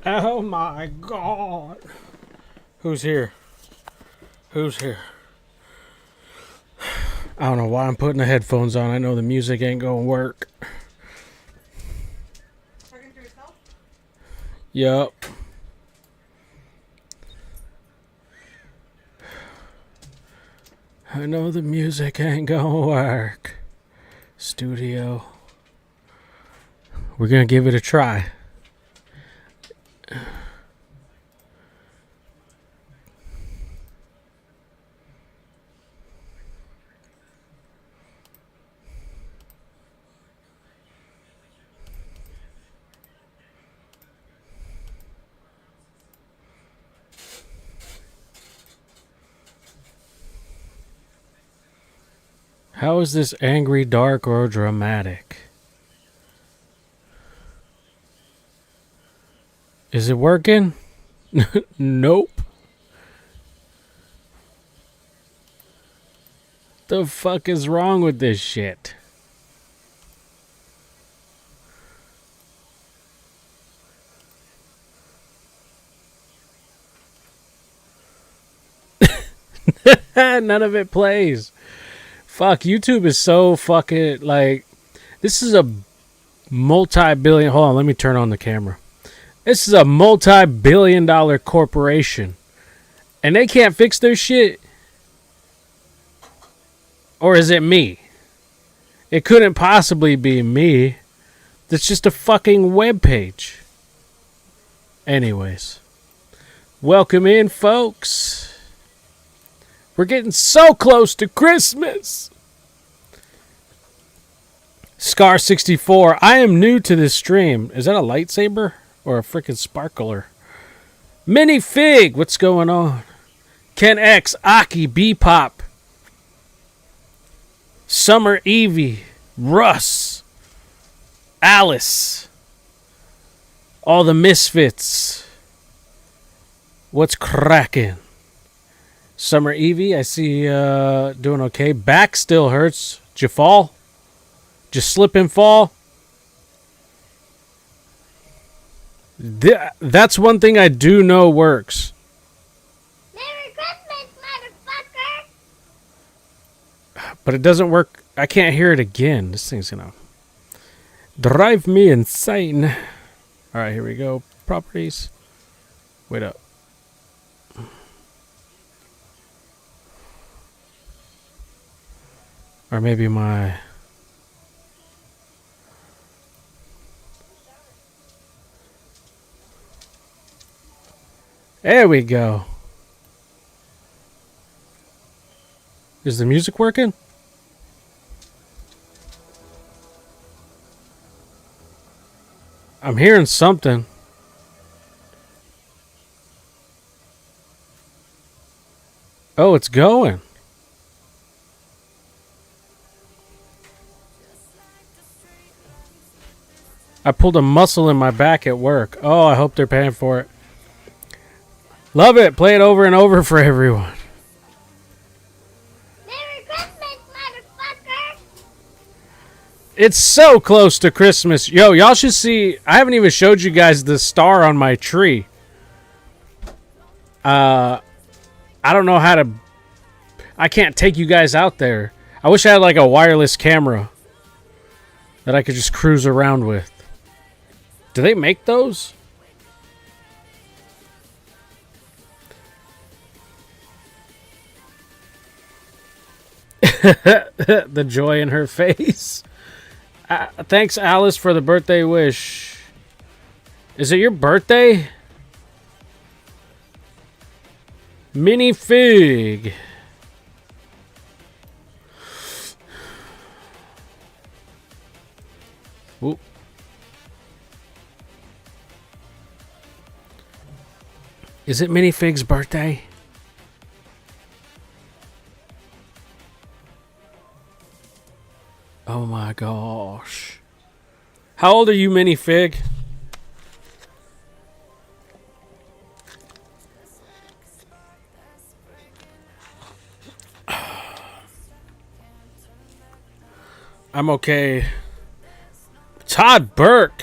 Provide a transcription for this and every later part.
Oh my god. Who's here? Who's here? I don't know why I'm putting the headphones on. I know the music ain't gonna work. Talking to yourself? Yup. I know the music ain't gonna work. Studio. We're gonna give it a try. How is this angry, dark, or dramatic? Is it working? Nope. The fuck is wrong with this shit? None of it plays. Fuck, YouTube is so fucking like, this is a multi-billion, hold on, let me turn on the camera. This is a multi-billion-dollar corporation and they can't fix their shit. Or is it me? It couldn't possibly be me. It's just a fucking web page. Anyways, welcome in, folks. We're getting so close to Christmas. Scar64, I am new to this stream. Is that a lightsaber or a freaking sparkler? Mini Fig, what's going on? Ken X, Aki, B-Pop, Summer Evie, Russ, Alice, all the misfits. What's cracking? Summer Evie, I see doing okay. Back still hurts. Did you fall? Just slip and fall? That's one thing I do know works. Merry Christmas, motherfucker! But it doesn't work. I can't hear it again. This thing's gonna drive me insane. Alright, here we go. Properties. Wait up. Or maybe my... There we go. Is the music working? I'm hearing something. Oh, it's going. I pulled a muscle in my back at work. Oh, I hope they're paying for it. Love it. Play it over and over for everyone. Merry Christmas, motherfucker! It's so close to Christmas. Yo, y'all should see. I haven't even showed you guys the star on my tree. I don't know how to... I can't take you guys out there. I wish I had like a wireless camera that I could just cruise around with. Do they make those? The joy in her face. Thanks, Alice, for the birthday wish. Is it your birthday? Mini Fig. Ooh. Is it Mini Fig's birthday? Oh my gosh. How old are you, Mini Fig? I'm okay. Todd Burke.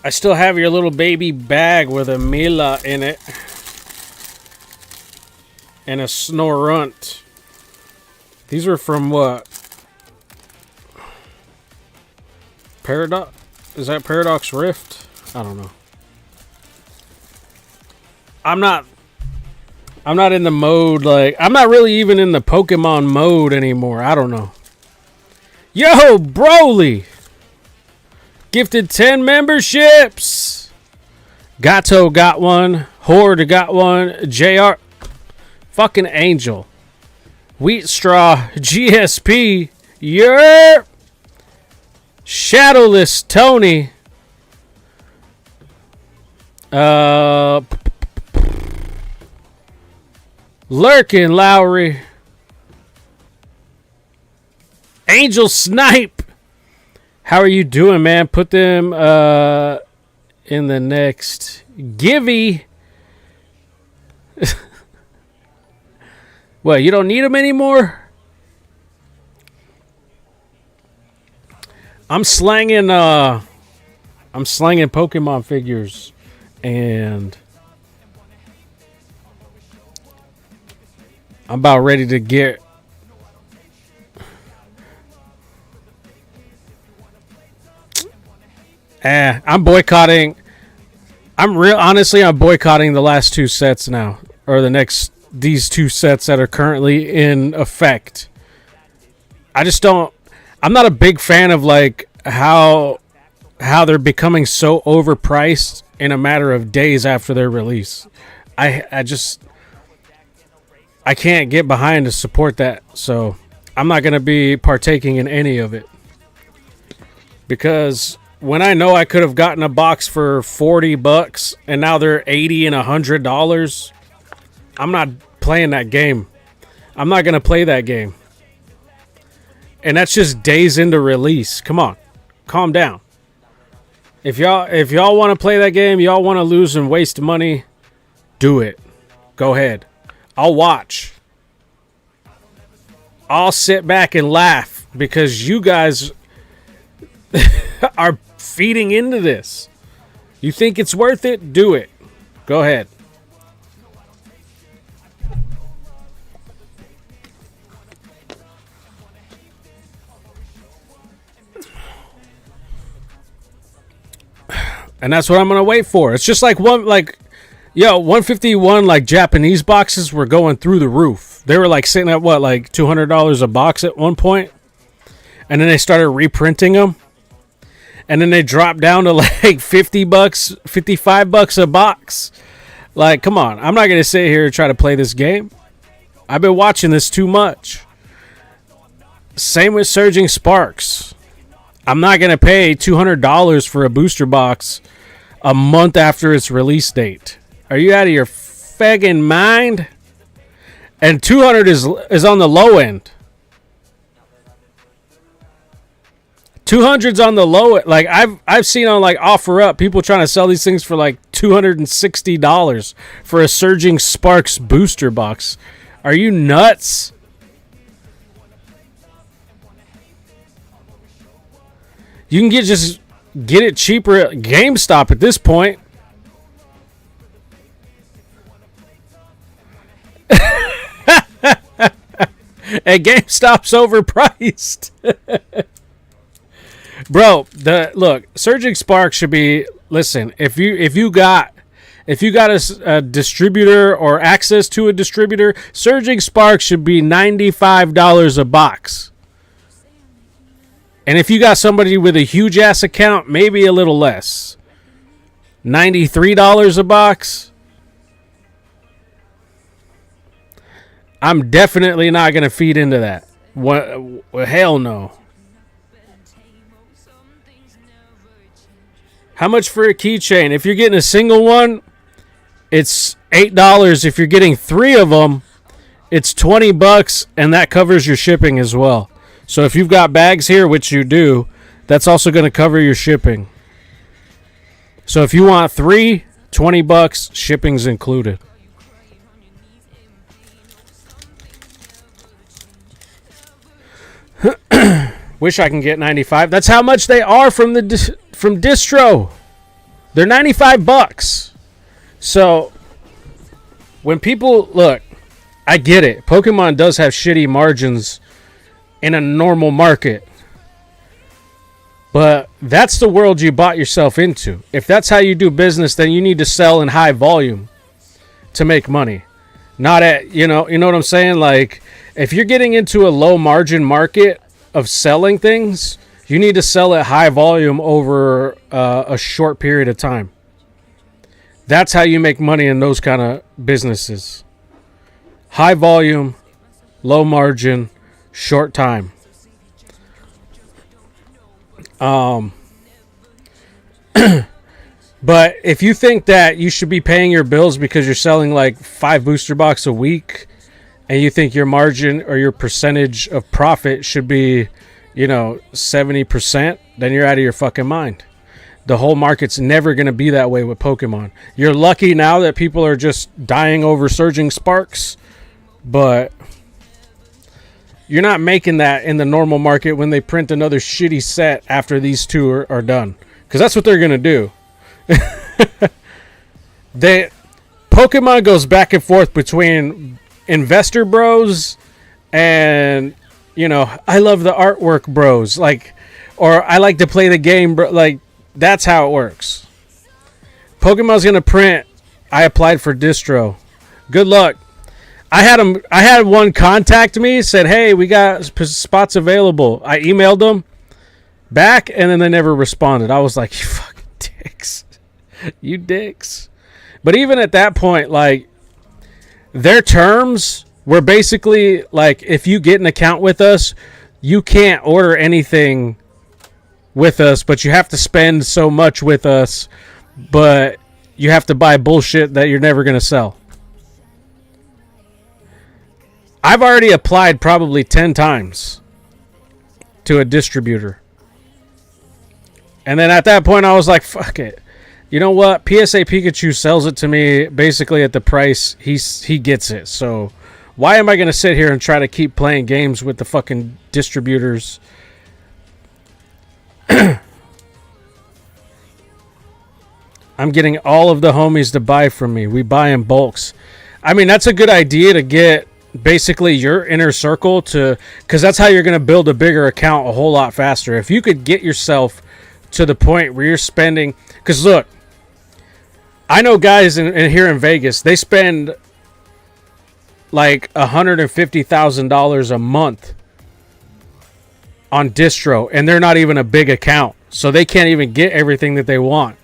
I still have your little baby bag with a Mila in it. And a Snorunt. These are from what? Paradox? Is that Paradox Rift? I don't know. I'm not in the mode, like, I'm not really even in the Pokemon mode anymore. I don't know. Yo, Broly! Gifted 10 memberships! Gato got one. Horde got one. JR. Fucking Angel. Wheat Straw. GSP. Yerp! Shadowless Tony. Lurkin Lowry. Angel Snipe. How are you doing, man? Put them in the next. Givey. What, you don't need them anymore? I'm slanging Pokemon figures and I'm about ready to get I'm boycotting. I'm boycotting the last two sets now, or these two sets that are currently in effect. I'm not a big fan of like how they're becoming so overpriced in a matter of days after their release. I can't get behind to support that, so I'm not going to be partaking in any of it. Because when I know I could have gotten a box for $40 and now they're $80 and $100, I'm not playing that game. I'm not going to play that game. And that's just days into release. Come on. Calm down. If y'all want to play that game, y'all want to lose and waste money, do it. Go ahead. I'll watch. I'll sit back and laugh because you guys are feeding into this. You think it's worth it? Do it. Go ahead. And that's what I'm going to wait for. It's just like 151 like Japanese boxes were going through the roof. They were like sitting at what, like $200 a box at one point? And then they started reprinting them. And then they dropped down to like $50, $55 a box. Like, come on. I'm not going to sit here and try to play this game. I've been watching this too much. Same with Surging Sparks. I'm not going to pay $200 for a booster box a month after its release date. Are you out of your fagging mind? And 200 is on the low end. 200's on the low end. Like I've seen on like OfferUp people trying to sell these things for like $260 for a Surging Sparks booster box. Are you nuts? You can just get it cheaper at GameStop at this point. And GameStop's overpriced. Bro, look, Surging Sparks should be, listen, if you got a distributor or access to a distributor, Surging Sparks should be $95 a box. And if you got somebody with a huge ass account, maybe a little less. $93 a box. I'm definitely not going to feed into that. What? Hell no. How much for a keychain? If you're getting a single one, it's $8. If you're getting 3 of them, it's $20, and that covers your shipping as well. So if you've got bags here, which you do, that's also going to cover your shipping. So if you want 3, $20, shipping's included. Wish I can get 95. That's how much they are from distro. They're $95. So when people look, I get it. Pokemon does have shitty margins in a normal market. But that's the world you bought yourself into. If that's how you do business, then you need to sell in high volume to make money. Not at, you know what I'm saying? Like, if you're getting into a low margin market of selling things, you need to sell at high volume over a short period of time. That's how you make money in those kind of businesses. High volume, low margin, short time. But if you think that you should be paying your bills because you're selling like 5 booster box a week, and you think your margin or your percentage of profit should be, 70%, then you're out of your fucking mind. The whole market's never going to be that way with Pokemon. You're lucky now that people are just dying over Surging Sparks, but you're not making that in the normal market when they print another shitty set after these two are done. Because that's what they're going to do. Pokemon goes back and forth between investor bros and, I love the artwork bros. Like, or I like to play the game, bro. Like, that's how it works. Pokemon's going to print, I applied for distro. Good luck. I had one contact me, said, hey, we got spots available. I emailed them back, and then they never responded. I was like, you fucking dicks. You dicks. But even at that point, like, their terms were basically, like, if you get an account with us, you can't order anything with us, but you have to spend so much with us, but you have to buy bullshit that you're never going to sell. I've already applied probably 10 times to a distributor. And then at that point, I was like, fuck it. You know what? PSA Pikachu sells it to me basically at the price he gets it. So why am I going to sit here and try to keep playing games with the fucking distributors? I'm getting all of the homies to buy from me. We buy in bulks. I mean, that's a good idea to get basically your inner circle to, because that's how you're going to build a bigger account a whole lot faster. If you could get yourself to the point where you're spending, because look, I know guys in here in Vegas, they spend like $150,000 a month on distro, and they're not even a big account, so they can't even get everything that they want.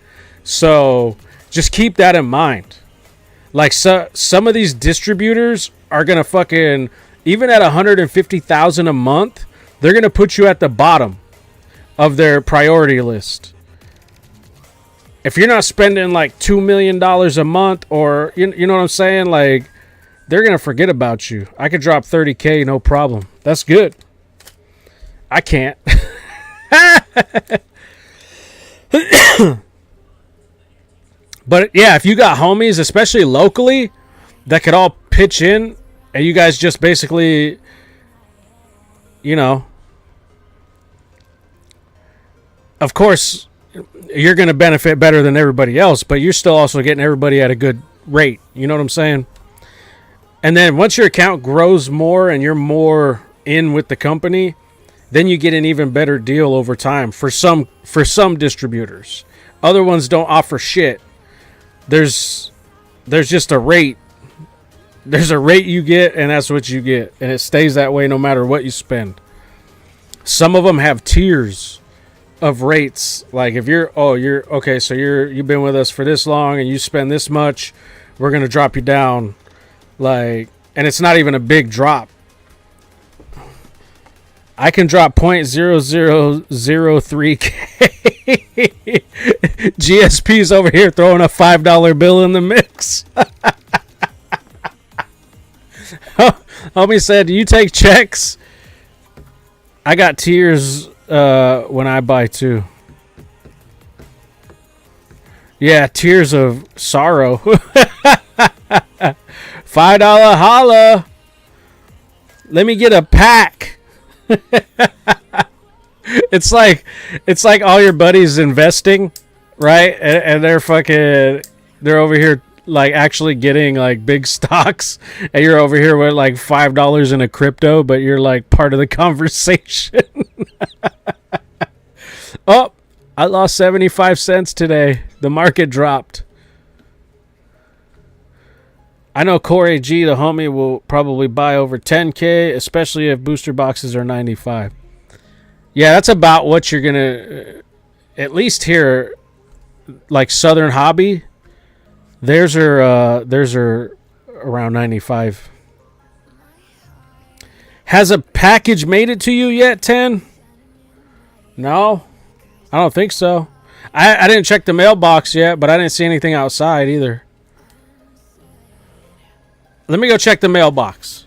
So just keep that in mind. Like, some of these distributors are gonna fucking, even at $150,000 a month, they're gonna put you at the bottom of their priority list. If you're not spending like $2 million a month, or you know what I'm saying, like, they're gonna forget about you. I could drop 30K, no problem. That's good. I can't. But yeah, if you got homies, especially locally, that could all pitch in, and you guys just basically, of course, you're going to benefit better than everybody else, but you're still also getting everybody at a good rate. You know what I'm saying? And then once your account grows more and you're more in with the company, then you get an even better deal over time for some distributors. Other ones don't offer shit. There's just a rate. There's a rate you get, and that's what you get, and it stays that way no matter what you spend. Some of them have tiers of rates. Like, if you're okay, so you've been with us for this long and you spend this much, we're gonna drop you down, like, and it's not even a big drop. I can drop 0.0003K. GSP's over here throwing a $5 bill in the mix. Homie said, do you take checks? I got tiers when I buy too. Yeah, tears of sorrow. $5 holla. Let me get a pack. It's like all your buddies investing, right? And they're fucking, they're over here like actually getting like big stocks, and you're over here with like $5 in a crypto, but you're like part of the conversation. Oh, I lost 75 cents today. The market dropped. I know Corey G, the homie, will probably buy over 10K, especially if booster boxes are 95. Yeah, that's about what you're going to, at least here, like Southern Hobby, theirs are around 95. Has a package made it to you yet, 10? No, I don't think so. I didn't check the mailbox yet, but I didn't see anything outside either. Let me go check the mailbox.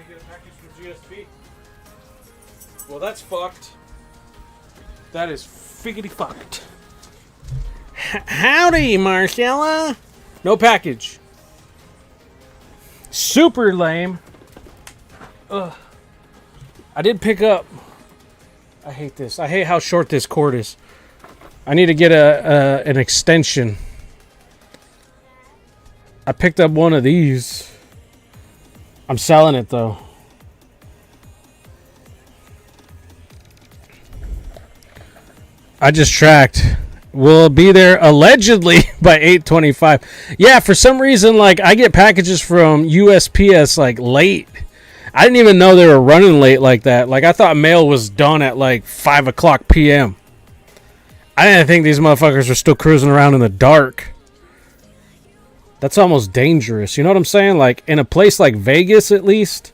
Get a package from GSP. Well, that's fucked. That is figgity fucked. Howdy, Marcella. No package. Super lame. Ugh. I did pick up. I hate this. I hate how short this cord is. I need to get an extension. I picked up one of these. I'm selling it though. I just tracked. Will be there allegedly by 8:25. Yeah, for some reason, like I get packages from USPS like late. I didn't even know they were running late like that. Like I thought mail was done at like 5:00 p.m. I didn't think these motherfuckers were still cruising around in the dark. That's almost dangerous. You know what I'm saying? Like in a place like Vegas, at least,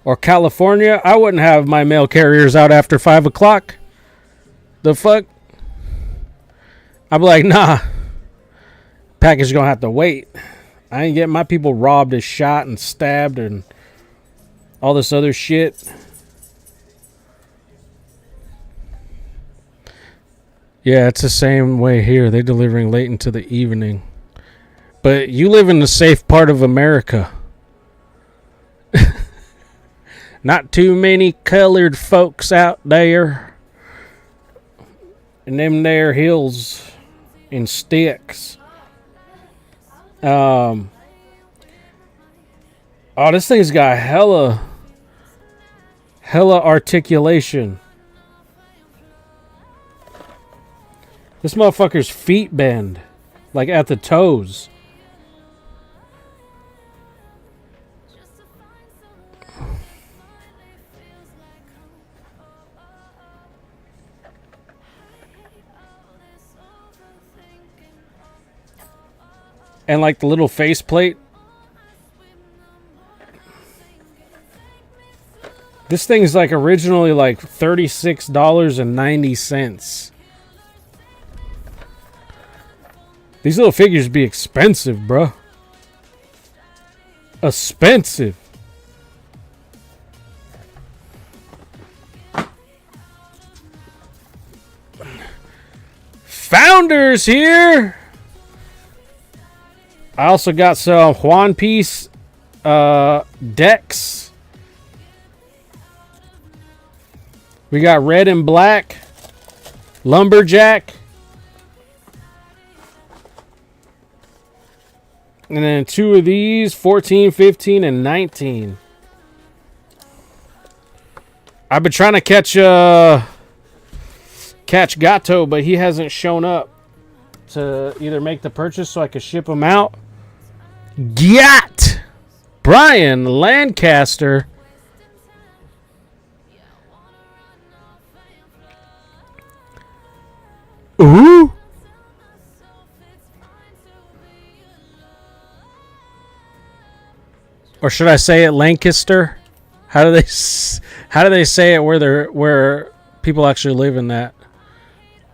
or California, I wouldn't have my mail carriers out after 5:00. The fuck? I'd be like, nah. Package gonna have to wait. I ain't getting my people robbed and shot and stabbed and all this other shit. Yeah, it's the same way here. They're delivering late into the evening. But you live in the safe part of America. Not too many colored folks out there. In them there hills and sticks. Oh, this thing's got hella articulation. This motherfucker's feet bend. Like at the toes. And like the little faceplate. This thing's like originally like $36.90. These little figures be expensive, bro. Expensive. Founders here. I also got some Juan Piece decks. We got red and black. Lumberjack. And then 2 of these, 14, 15, and 19. I've been trying to catch Gato, but he hasn't shown up to either make the purchase so I could ship him out. Got Brian Lancaster. Ooh. Or should I say it Lancaster? How do they say it where people actually live in that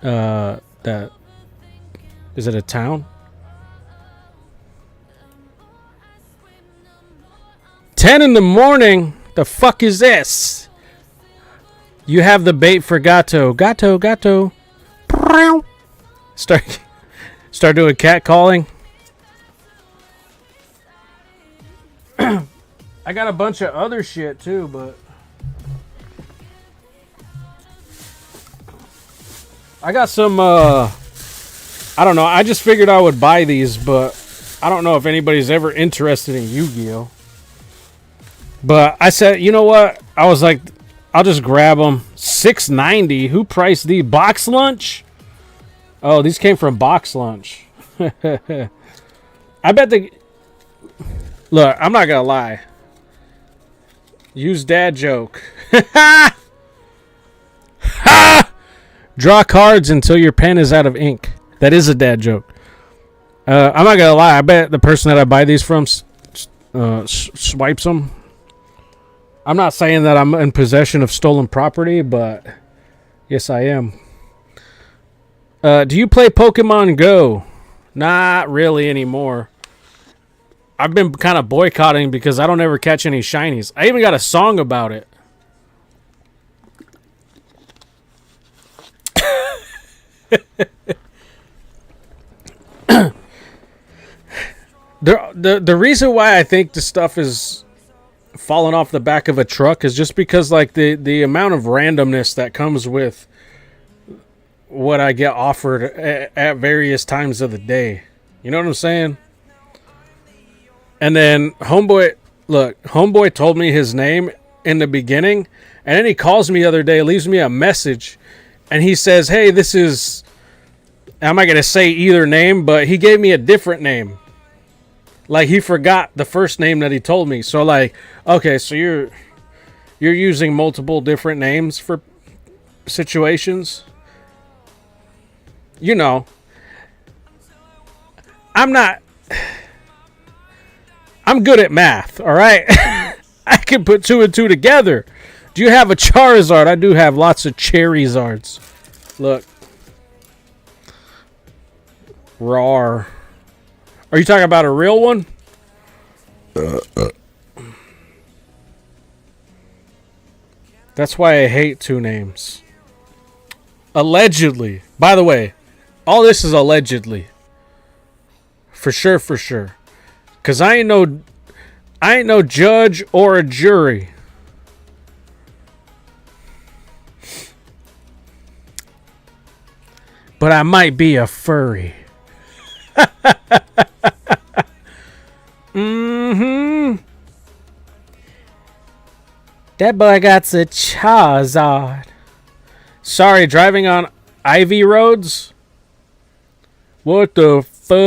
that is it a town? 10 in the morning? The fuck is this? You have the bait for Gato. Gato. Start doing cat calling. I got a bunch of other shit too, but I got some I don't know, I just figured I would buy these, but I don't know if anybody's ever interested in Yu-Gi-Oh. But I said, you know what? I was like, I'll just grab them. $6.90. Who priced these? Box Lunch? Oh, these came from Box Lunch. I bet they... Look, I'm not gonna lie. Use dad joke. Draw cards until your pen is out of ink. That is a dad joke. I'm not gonna lie. I bet the person that I buy these from swipes them. I'm not saying that I'm in possession of stolen property, but yes, I am. Do you play Pokemon Go? Not really anymore. I've been kind of boycotting because I don't ever catch any shinies. I even got a song about it. The reason why I think the stuff is falling off the back of a truck is just because like the amount of randomness that comes with what I get offered at various times of the day. You know what I'm saying? And then homeboy told me his name in the beginning, and then he calls me the other day, leaves me a message, and he says, hey, this is, I'm not going to say either name, but he gave me a different name. Like, he forgot the first name that he told me. So, like, okay, so you're using multiple different names for situations? You know. I'm good at math, all right? I can put 2 and 2 together. Do you have a Charizard? I do have lots of Charizards. Look. Rawr. Are you talking about a real one? That's why I hate 2 names. Allegedly. By the way, all this is allegedly. For sure. Because I ain't no judge or a jury. But I might be a furry. That boy got a Charizard. Sorry, driving on Ivy roads? What the fuck?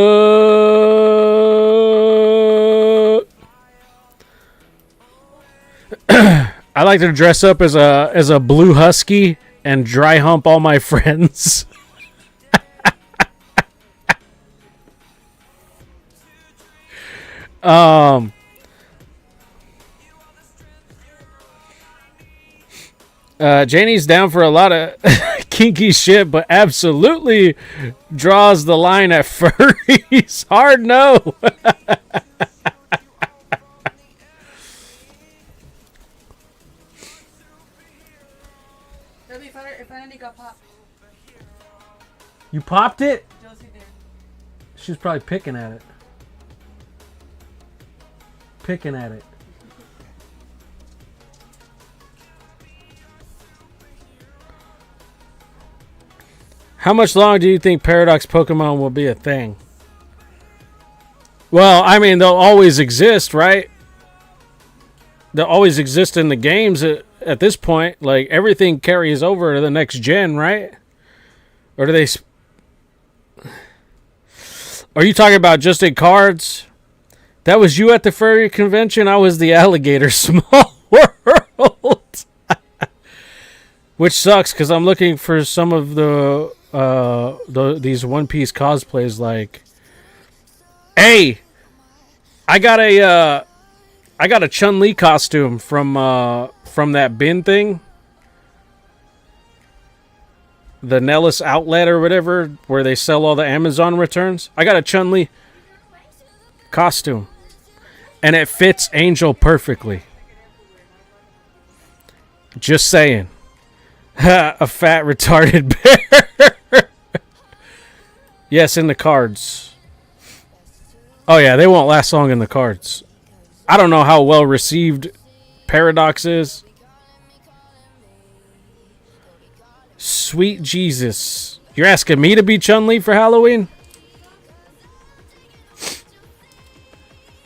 I like to dress up as a blue husky and dry hump all my friends. Janie's down for a lot of kinky shit, but absolutely draws the line at furries. Hard no. If I got popped. You popped it? Josie did. She was probably picking at it. Picking at it. How much longer do you think Paradox Pokemon will be a thing? Well, I mean, they'll always exist, right? They'll always exist in the games at this point. Like, everything carries over to the next gen, right? Or do they... Are you talking about just in cards? That was you at the furry convention? I was the alligator. Small world. Which sucks, because I'm looking for some of these One Piece cosplays. Like, hey, I got a Chun-Li costume from that bin thing, the Nellis outlet or whatever, where they sell all the Amazon returns. I got a Chun-Li costume, and it fits Angel perfectly. Just saying. A fat retarded bear. Yes, in the cards. Oh yeah, they won't last long in the cards. I don't know how well received Paradox is. Sweet Jesus. You're asking me to be Chun-Li for Halloween?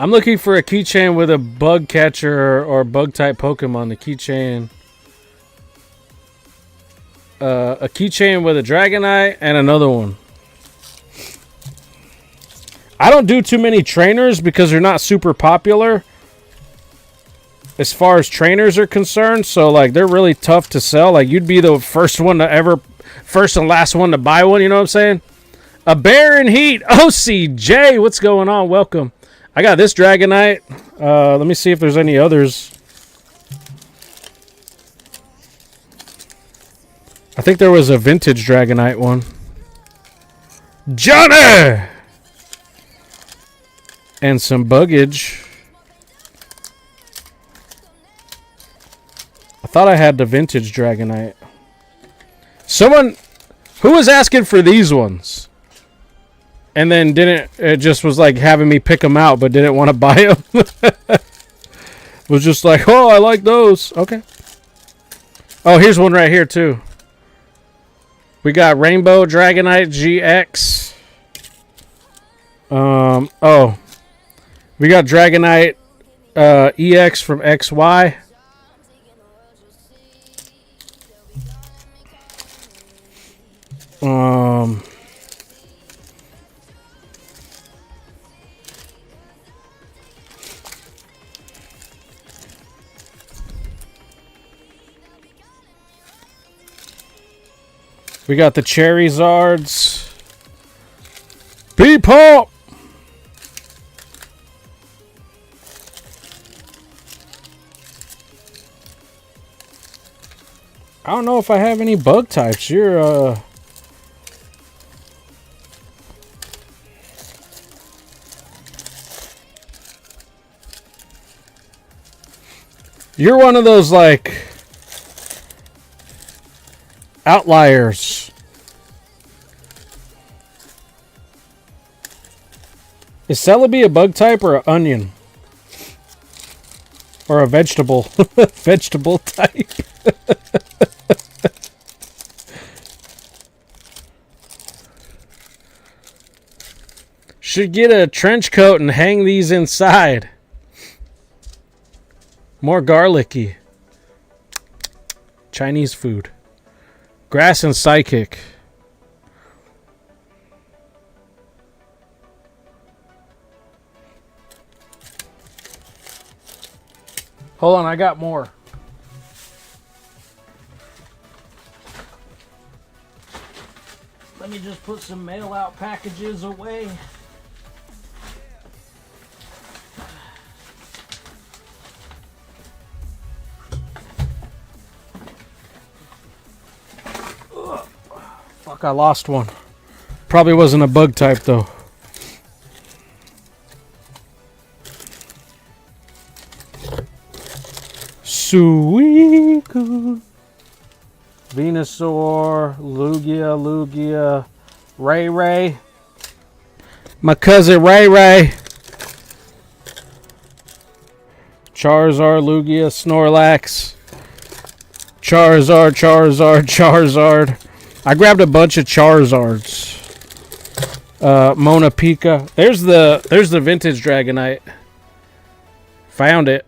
I'm looking for a keychain with a bug catcher or bug type Pokemon. The keychain. A keychain with a Dragonite and another one. I don't do too many trainers because they're not super popular as far as trainers are concerned. So, like, they're really tough to sell. Like, you'd be the first and last one to buy one. You know what I'm saying? A bear in heat. OCJ, what's going on? Welcome. I got this Dragonite. Let me see if there's any others. I think there was a vintage Dragonite one. Johnny! And some buggage. I thought I had the vintage Dragonite. Someone... Who was asking for these ones? And then didn't... It just was like having me pick them out, but didn't want to buy them. Was just like, oh, I like those. Okay. Oh, here's one right here, too. We got Rainbow Dragonite GX. Oh. We got Dragonite EX from XY. We got the Charizards. P-Pop! I don't know if I have any bug types. You're one of those, like, outliers. Is Celebi a bug type or an onion? Or a vegetable? Vegetable type. Should get a trench coat and hang these inside. More garlicky. Chinese food. Grass and Psychic. Hold on, I got more. Let me just put some mail out packages away. Fuck, I lost one. Probably wasn't a bug type though. Suicune. Venusaur, Lugia, Ray. My cousin Ray. Charizard, Lugia, Snorlax. Charizard. I grabbed a bunch of Charizards. Mona Pika. There's the vintage Dragonite. Found it.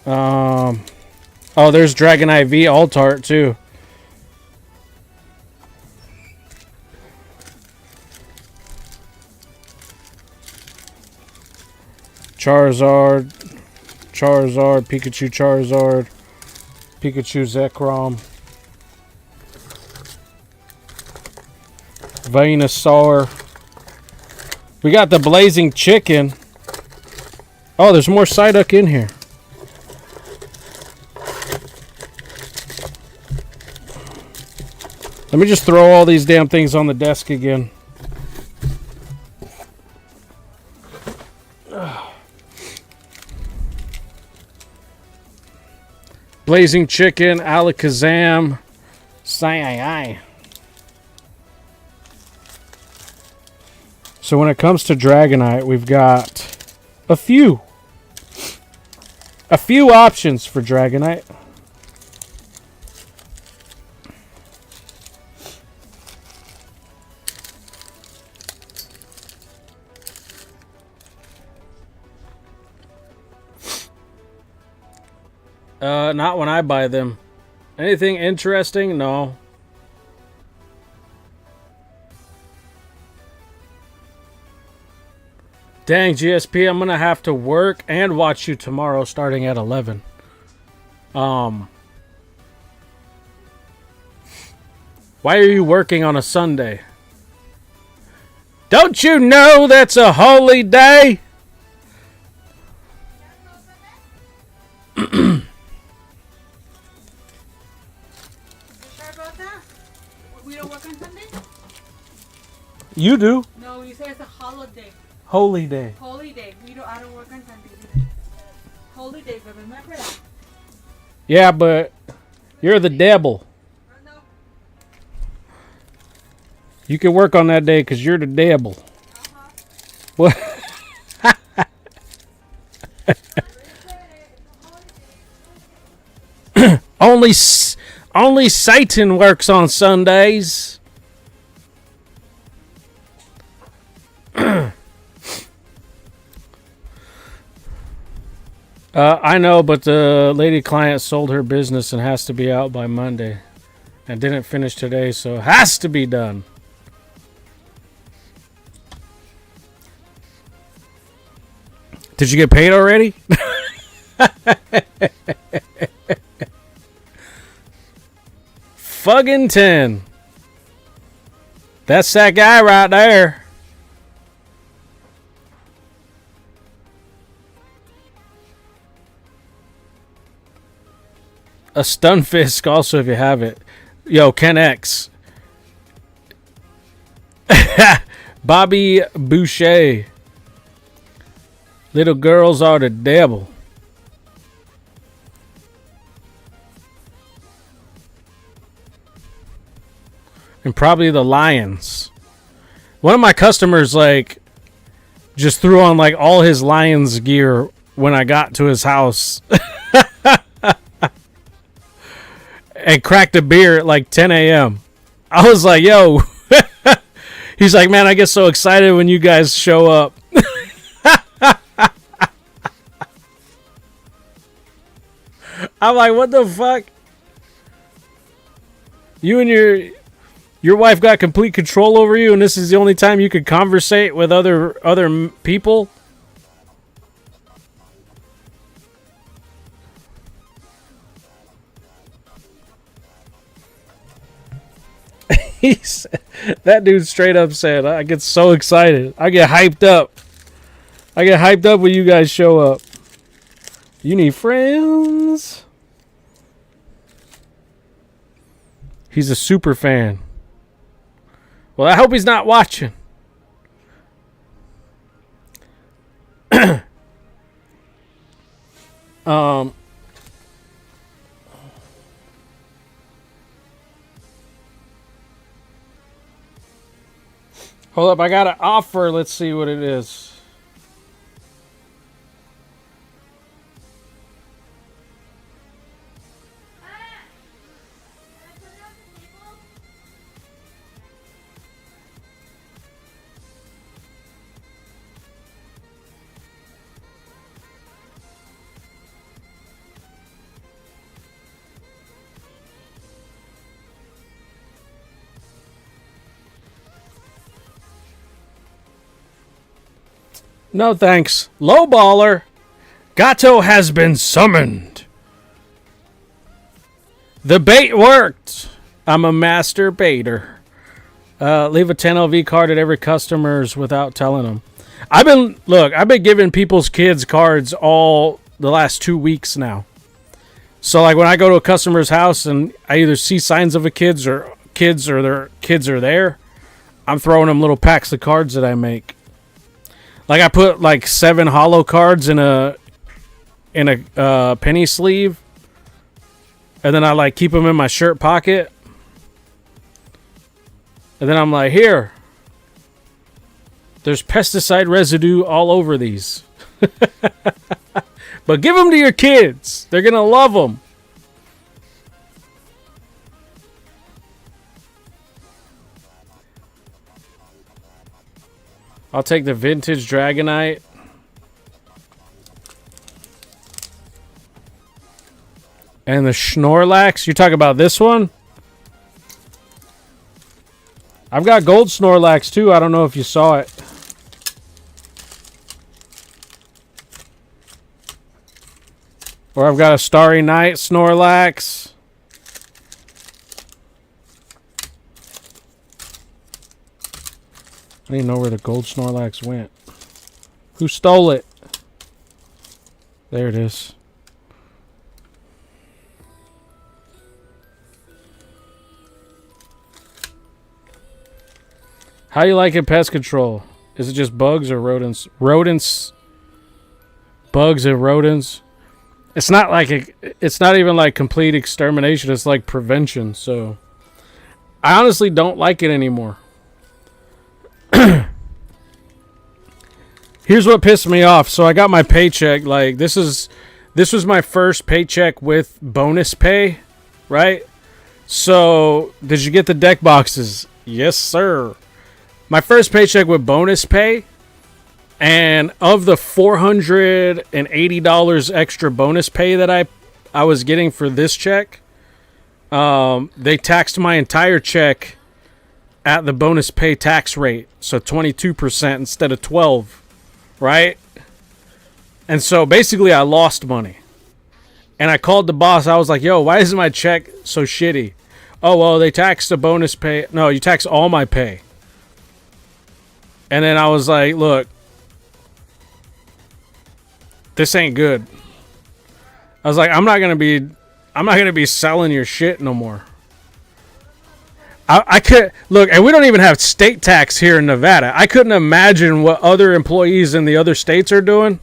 Oh, there's Dragonite V Altart too. Charizard, Pikachu Zekrom, Venusaur. We got the Blazing Chicken. Oh, there's more Psyduck in here. Let me just throw all these damn things on the desk again. Blazing Chicken, Alakazam, Sai. So when it comes to Dragonite, we've got a few options for Dragonite. Not when I buy them. Anything interesting? No. Dang, GSP, I'm gonna have to work and watch you tomorrow starting at 11. Why are you working on a Sunday? Don't you know that's a holy day? You do? No, you say it's a holiday. Holy day. Holy day. I don't work on Sundays. Holy day, but remember that. Yeah, but you're the devil. No. You can work on that day because you're the devil. What? Only Satan works on Sundays. I know, but the lady client sold her business and has to be out by Monday. And didn't finish today, so it has to be done. Did you get paid already? Fucking 10. That's that guy right there. A Stunfisk also if you have it. Yo, Ken X. Bobby Boucher. Little girls are the devil. And probably the Lions. One of my customers like just threw on like all his Lions gear when I got to his house. And cracked a beer at like 10 a.m. I was like, yo. He's like, man, I get so excited when you guys show up. I'm like, what the fuck? You and your wife got complete control over you, and this is the only time you could conversate with other people? That dude straight up said, I get so excited. I get hyped up. I get hyped up when you guys show up. You need friends. He's a super fan. Well, I hope he's not watching. Hold up, I got an offer. Let's see what it is. No thanks. Lowballer. Gato has been summoned. The bait worked. I'm a master baiter. Leave a 10 LV card at every customer's without telling them. I've been giving people's kids cards all the last 2 weeks now. So like when I go to a customer's house and I either see signs of a kids or their kids are there, I'm throwing them little packs of cards that I make. Like I put like 7 hollow cards in a penny sleeve, and then I like keep them in my shirt pocket, and then I'm like, here, there's pesticide residue all over these, but give them to your kids. They're gonna love them. I'll take the vintage Dragonite. And the Snorlax. You talk about this one? I've got gold Snorlax too. I don't know if you saw it. Or I've got a Starry Night Snorlax. I didn't know where the gold Snorlax went. Who stole it? There it is. How you liking pest control? Is it just bugs or rodents? Rodents. Bugs and rodents. It's not like it's not even like complete extermination. It's like prevention. So I honestly don't like it anymore. Here's what pissed me off. So I got my paycheck. Like this was my first paycheck with bonus pay, right? So did you get the deck boxes? Yes, sir. My first paycheck with bonus pay, and of the $480 extra bonus pay that I was getting for this check, they taxed my entire check at the bonus pay tax rate, so 22% instead of 12%, right? And so basically I lost money. And I called the boss. I was like, yo, why is my check so shitty? Oh, well, they taxed the bonus pay. No, you tax all my pay. And then I was like, look, this ain't good. I was like, I'm not gonna be selling your shit no more. I could look, and we don't even have state tax here in Nevada. I couldn't imagine what other employees in the other states are doing.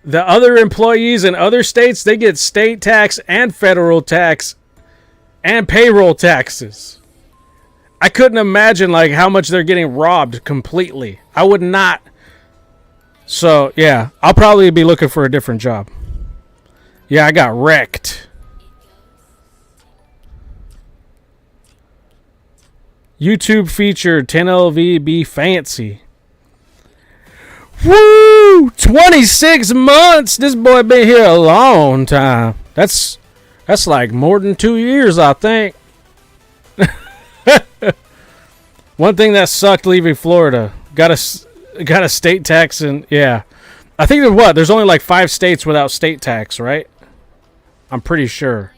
The other employees in other states, they get state tax and federal tax and payroll taxes. I couldn't imagine like how much they're getting robbed completely. I would not. So, yeah, I'll probably be looking for a different job. Yeah, I got wrecked. YouTube featured 10LV be fancy. Woo! 26 months. This boy been here a long time. That's like more than 2 years, I think. One thing that sucked leaving Florida. Got a state tax, and yeah. I think there's only like 5 states without state tax, right? I'm pretty sure.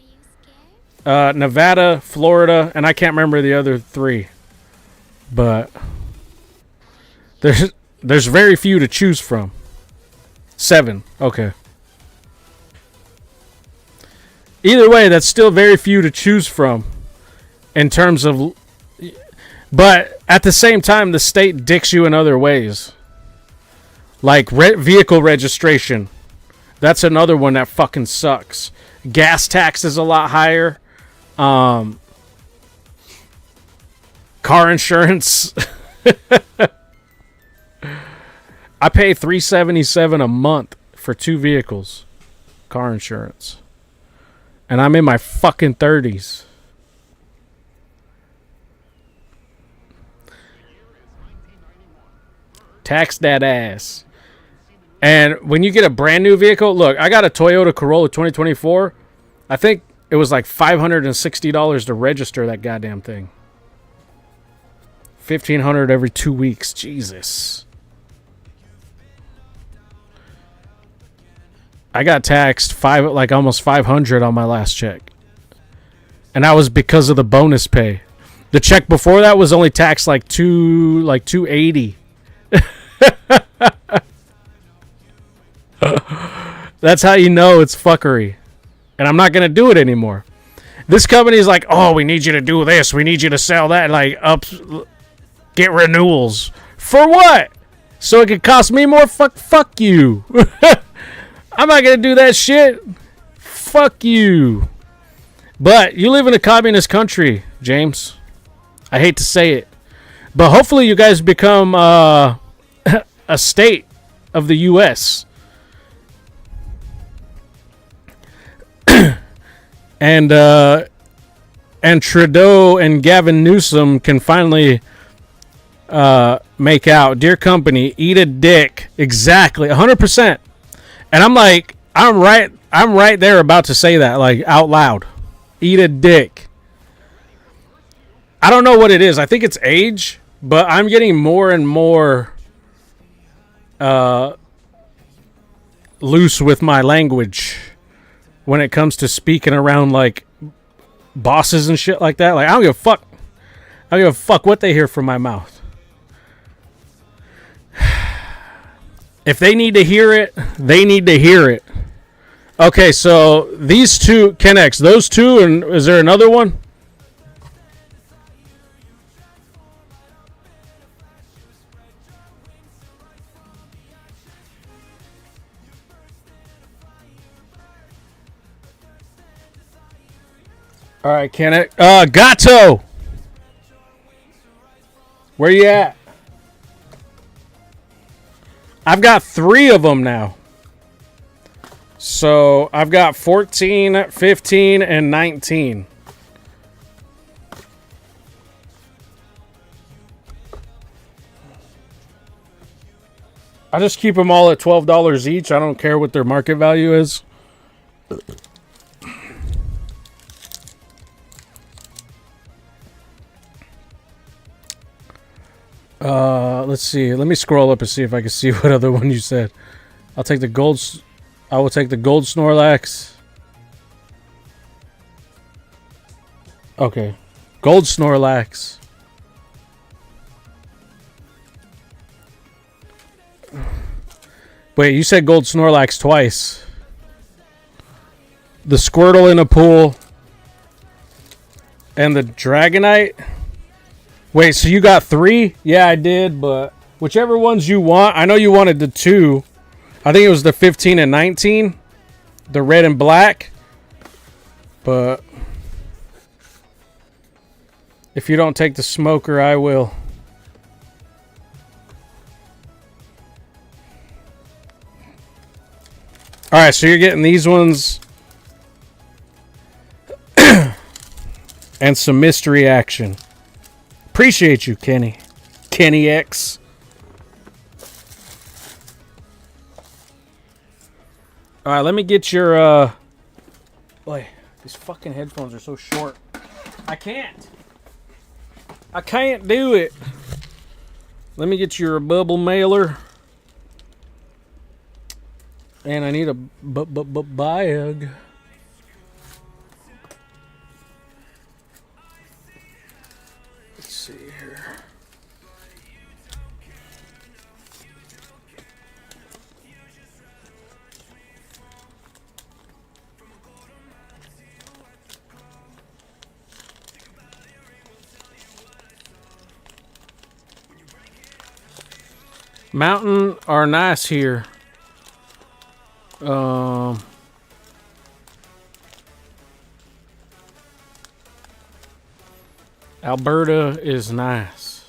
Nevada, Florida, and I can't remember the other 3. But there's very few to choose from. 7. Okay. Either way, that's still very few to choose from in terms of... But at the same time, the state dicks you in other ways. Like vehicle registration. That's another one that fucking sucks. Gas tax is a lot higher. Car insurance. I pay $377 a month for 2 vehicles. Car insurance. And I'm in my fucking 30s. Tax that ass. And when you get a brand new vehicle, look, I got a Toyota Corolla 2024. I think it was like $560 to register that goddamn thing. $1,500 every 2 weeks. Jesus. I got taxed almost $500 on my last check. And that was because of the bonus pay. The check before that was only taxed like $280. That's how you know it's fuckery. And I'm not going to do it anymore. This company's like, oh, we need you to do this. We need you to sell that. Like, get renewals. For what? So it could cost me more? Fuck you. I'm not going to do that shit. Fuck you. But you live in a communist country, James. I hate to say it. But hopefully you guys become a state of the U.S. And Trudeau and Gavin Newsom can finally make out. Dear company, eat a dick. Exactly, 100%. And I'm like, I'm right there about to say that, like, out loud. Eat a dick. I don't know what it is. I think it's age, but I'm getting more and more loose with my language when it comes to speaking around, like, bosses and shit like that. Like, I don't give a fuck. I don't give a fuck what they hear from my mouth. If they need to hear it, they need to hear it. Okay, so these two, Kennex, those two, and is there another one? All right, Kennex. Gato! Where you at? I've got 3 of them now. So I've got 14, 15, and 19. I just keep them all at $12 each. I don't care what their market value is. Let's see. Let me scroll up and see if I can see what other one you said. I'll take the gold. I will take the gold Snorlax. Okay. Gold Snorlax. Wait, you said gold Snorlax twice. The Squirtle in a pool. And the Dragonite. Wait, so you got 3? Yeah, I did, but whichever ones you want. I know you wanted the 2. I think it was the 15 and 19. The red and black. But if you don't take the smoker, I will. Alright, so you're getting these ones. And some mystery action. Appreciate you, Kenny. Kenny X. Alright, let me get your, Boy, these fucking headphones are so short. I can't do it. Let me get your bubble mailer. And I need a bag. Let's see here. Mountain are nice here. Alberta is nice.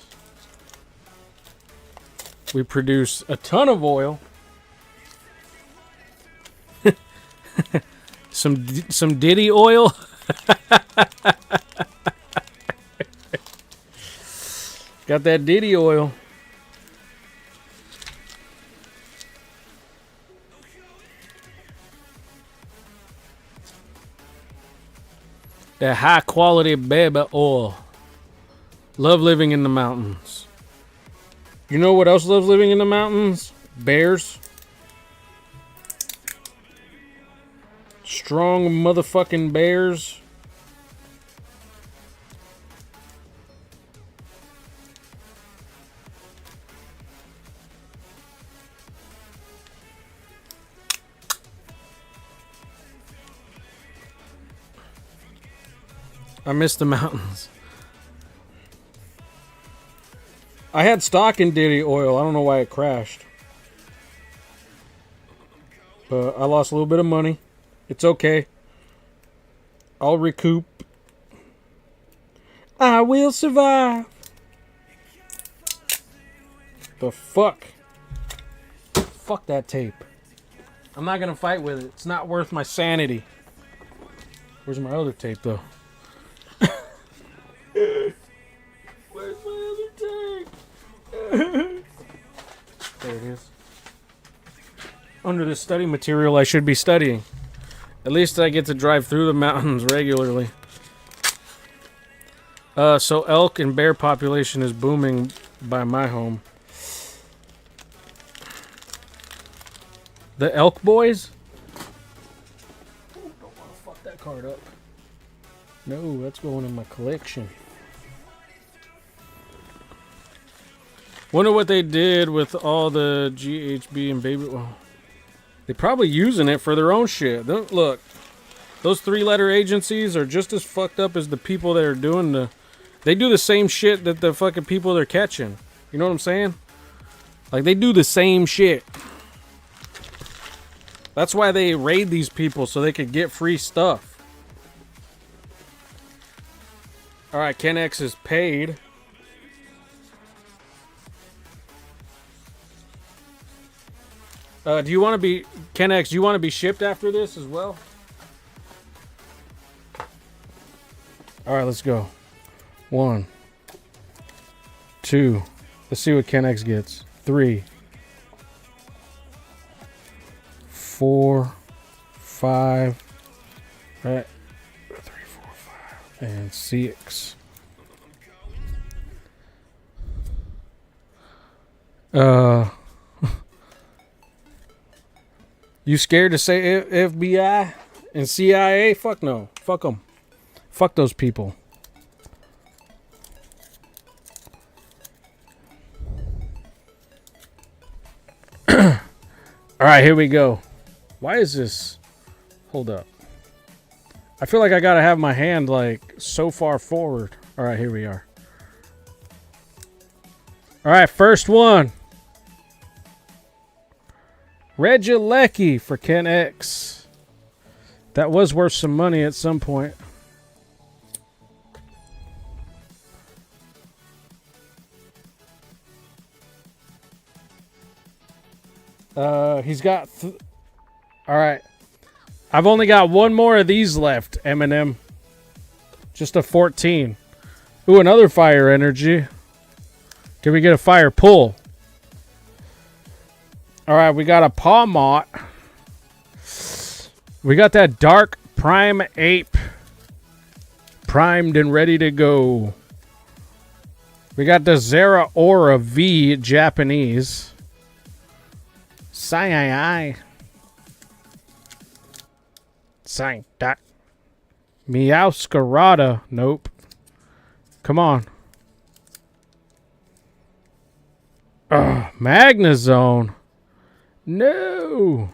We produce a ton of oil. some Diddy oil. Got that Diddy oil. That high quality baby oil. Love living in the mountains. You know what else loves living in the mountains? Bears. Strong motherfucking bears. I miss the mountains. I had stock in Diddy oil. I don't know why it crashed. But I lost a little bit of money. It's okay. I'll recoup. I will survive. The fuck? Fuck that tape. I'm not gonna fight with it. It's not worth my sanity. Where's my other tape though? Where's my other tape? There it is. Under the study material I should be studying. At least I get to drive through the mountains regularly. So elk and bear population is booming by my home. The elk boys? Ooh, don't want to fuck that card up. No, that's going in my collection. Wonder what they did with all the GHB and baby oil. They're probably using it for their own shit. Look, those 3-letter agencies are just as fucked up as the people that are doing the... They do the same shit that the fucking people they're catching. You know what I'm saying? Like, they do the same shit. That's why they raid these people, so they could get free stuff. Alright, Ken X is paid. Do you want to be... Ken X, do you want to be shipped after this as well? Alright, let's go. 1, 2. Let's see what Ken X gets. 3, 4, 5. Right. 3, 4, 5. And 6. You scared to say FBI and CIA? Fuck no. Fuck them. Fuck those people. Alright, here we go. Why is this? Hold up. I feel like I gotta have my hand like so far forward. Alright, here we are. Alright, first one. Regilecki for Ken X. That was worth some money at some point. He's got... Alright. I've only got one more of these left, Eminem. Just a 14. Ooh, another fire energy. Can we get a fire pull? Alright, we got a Pawmot. We got that Dark Prime Ape. Primed and ready to go. We got the Zera Aura V Japanese. Sai. Sang that. Meowscarada. Nope. Come on. Magnazone. No.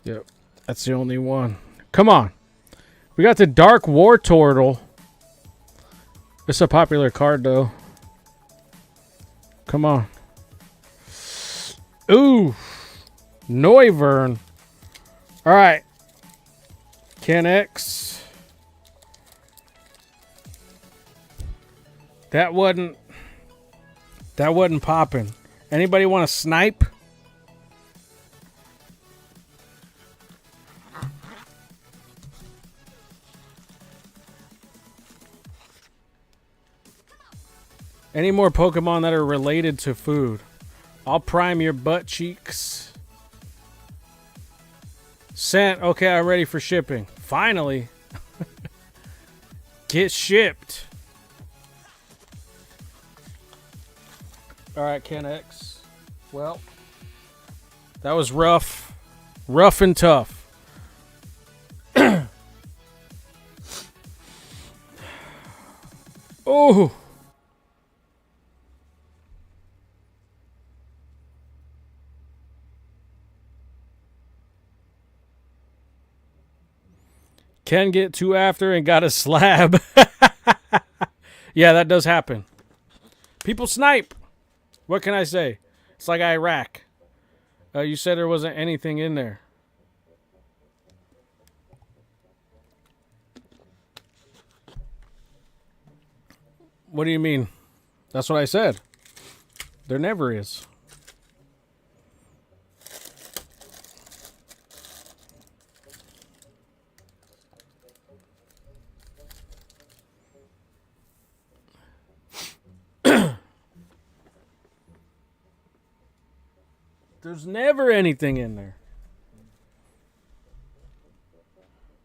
Yep. That's the only one. Come on. We got the Dark War Turtle. It's a popular card, though. Come on. Ooh. Noivern. All right. Ken X. That wasn't popping. Anybody want to snipe? Any more Pokemon that are related to food? I'll prime your butt cheeks. Sent. Okay, I'm ready for shipping. Finally. Get shipped. Alright, Ken X. Well, that was rough. Rough and tough. Oh. Can get two after and got a slab. Yeah, that does happen. People snipe. What can I say? It's like Iraq. You said there wasn't anything in there. What do you mean? That's what I said. There never is. There's never anything in there.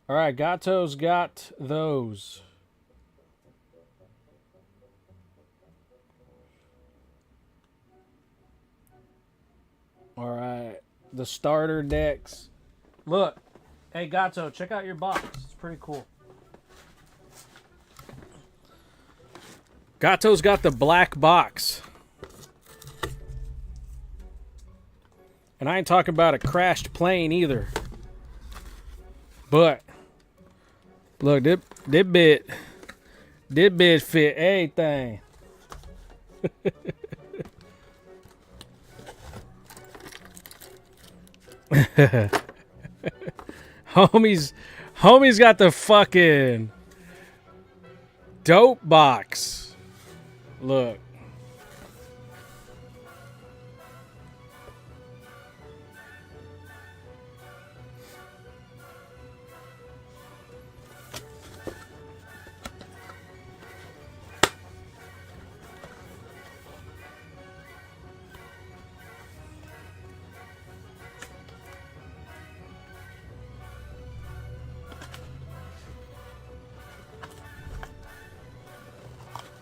All right, Gato's got those. All right, the starter decks. Look, hey Gato, check out your box. It's pretty cool. Gato's got the black box. And I ain't talking about a crashed plane either. But look, this bit fit everything. Homie's got the fucking dope box. Look.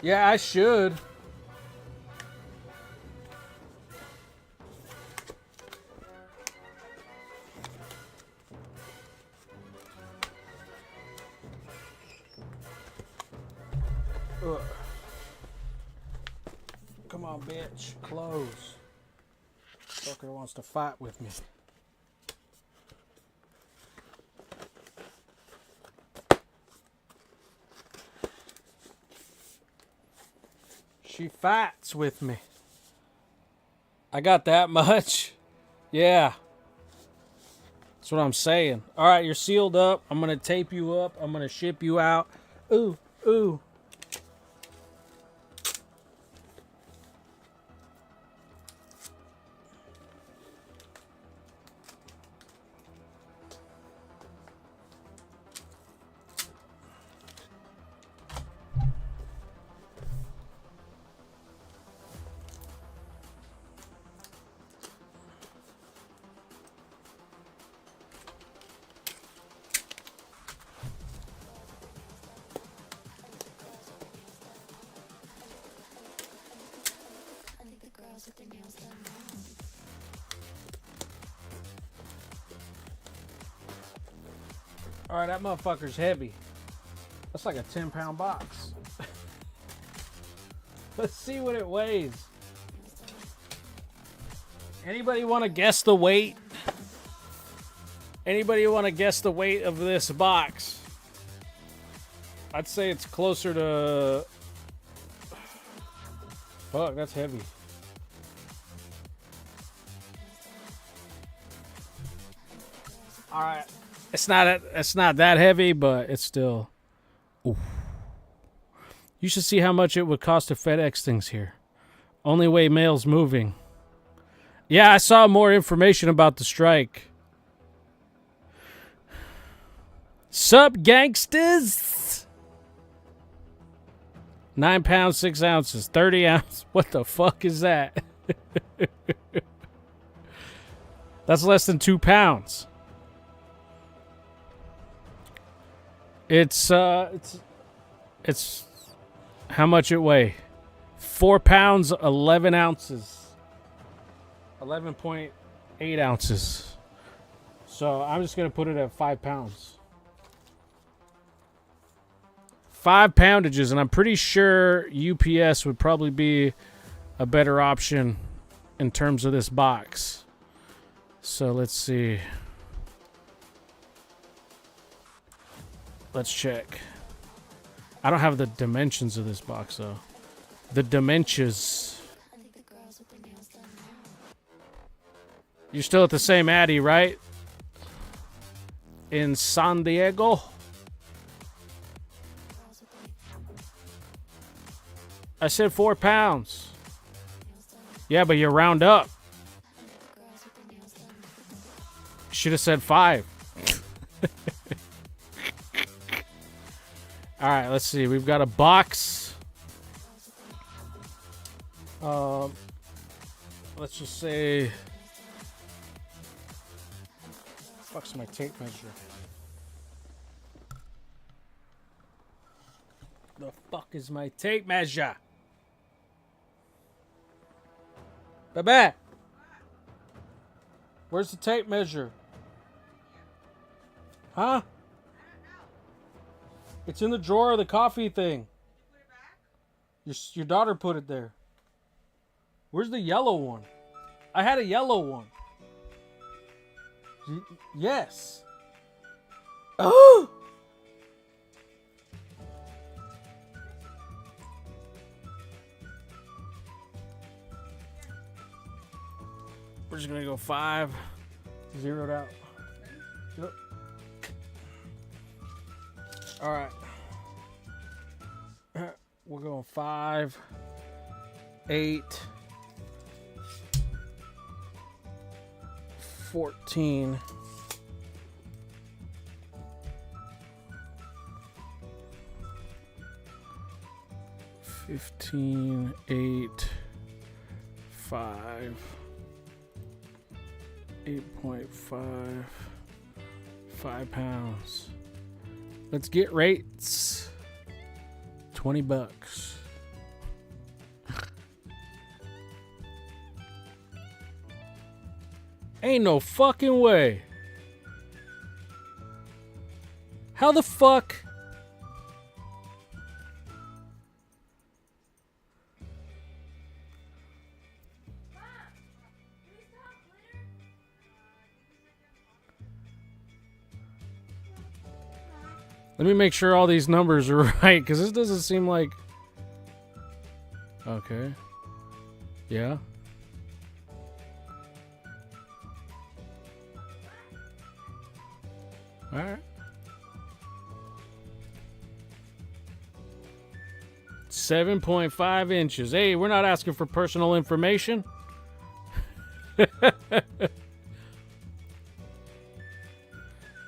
Yeah, I should. Ugh. Come on, bitch. Close. Fucker wants to fight with me. She fights with me. I got that much. Yeah. That's what I'm saying. All right, you're sealed up. I'm going to tape you up. I'm going to ship you out. Ooh, ooh. All right, that motherfucker's heavy. That's like a 10-pound box. Let's see what it weighs. Anybody want to guess the weight? Anybody want to guess the weight of this box? I'd say it's closer to... Fuck, that's heavy. All right. It's not that heavy, but it's still. Oof. You should see how much it would cost to FedEx things here. Only way mail's moving. Yeah, I saw more information about the strike. Sup, gangsters? 9 pounds, 6 ounces, 30 ounces. What the fuck is that? That's less than 2 pounds. It's how much it weigh? 4 pounds, 11 ounces. 11.8 ounces. So I'm just going to put it at 5 pounds. 5 poundages, and I'm pretty sure UPS would probably be a better option in terms of this box. So let's see. Let's check. I don't have the dimensions of this box, though. The dimensions. You're still at the same Addy, right? In San Diego? I said 4 pounds. Yeah, but you round up. Should have said 5. All right, let's see. We've got a box. Let's just say. Fuck's my tape measure? The fuck is my tape measure? Baby, where's the tape measure? Huh? It's in the drawer of the coffee thing. Your daughter put it there. Where's the yellow one? I had a yellow one. Yes. Oh! We're just gonna go 5, zeroed out. Yep. All right. We're going 5, 8, 14. 15, 8, 5, 8.5, 5 pounds. Let's get rates. 20 bucks. Ain't no fucking way. How the fuck? Let me make sure all these numbers are right, because this doesn't seem like... Okay. Yeah. Alright. 7.5 inches. Hey, we're not asking for personal information.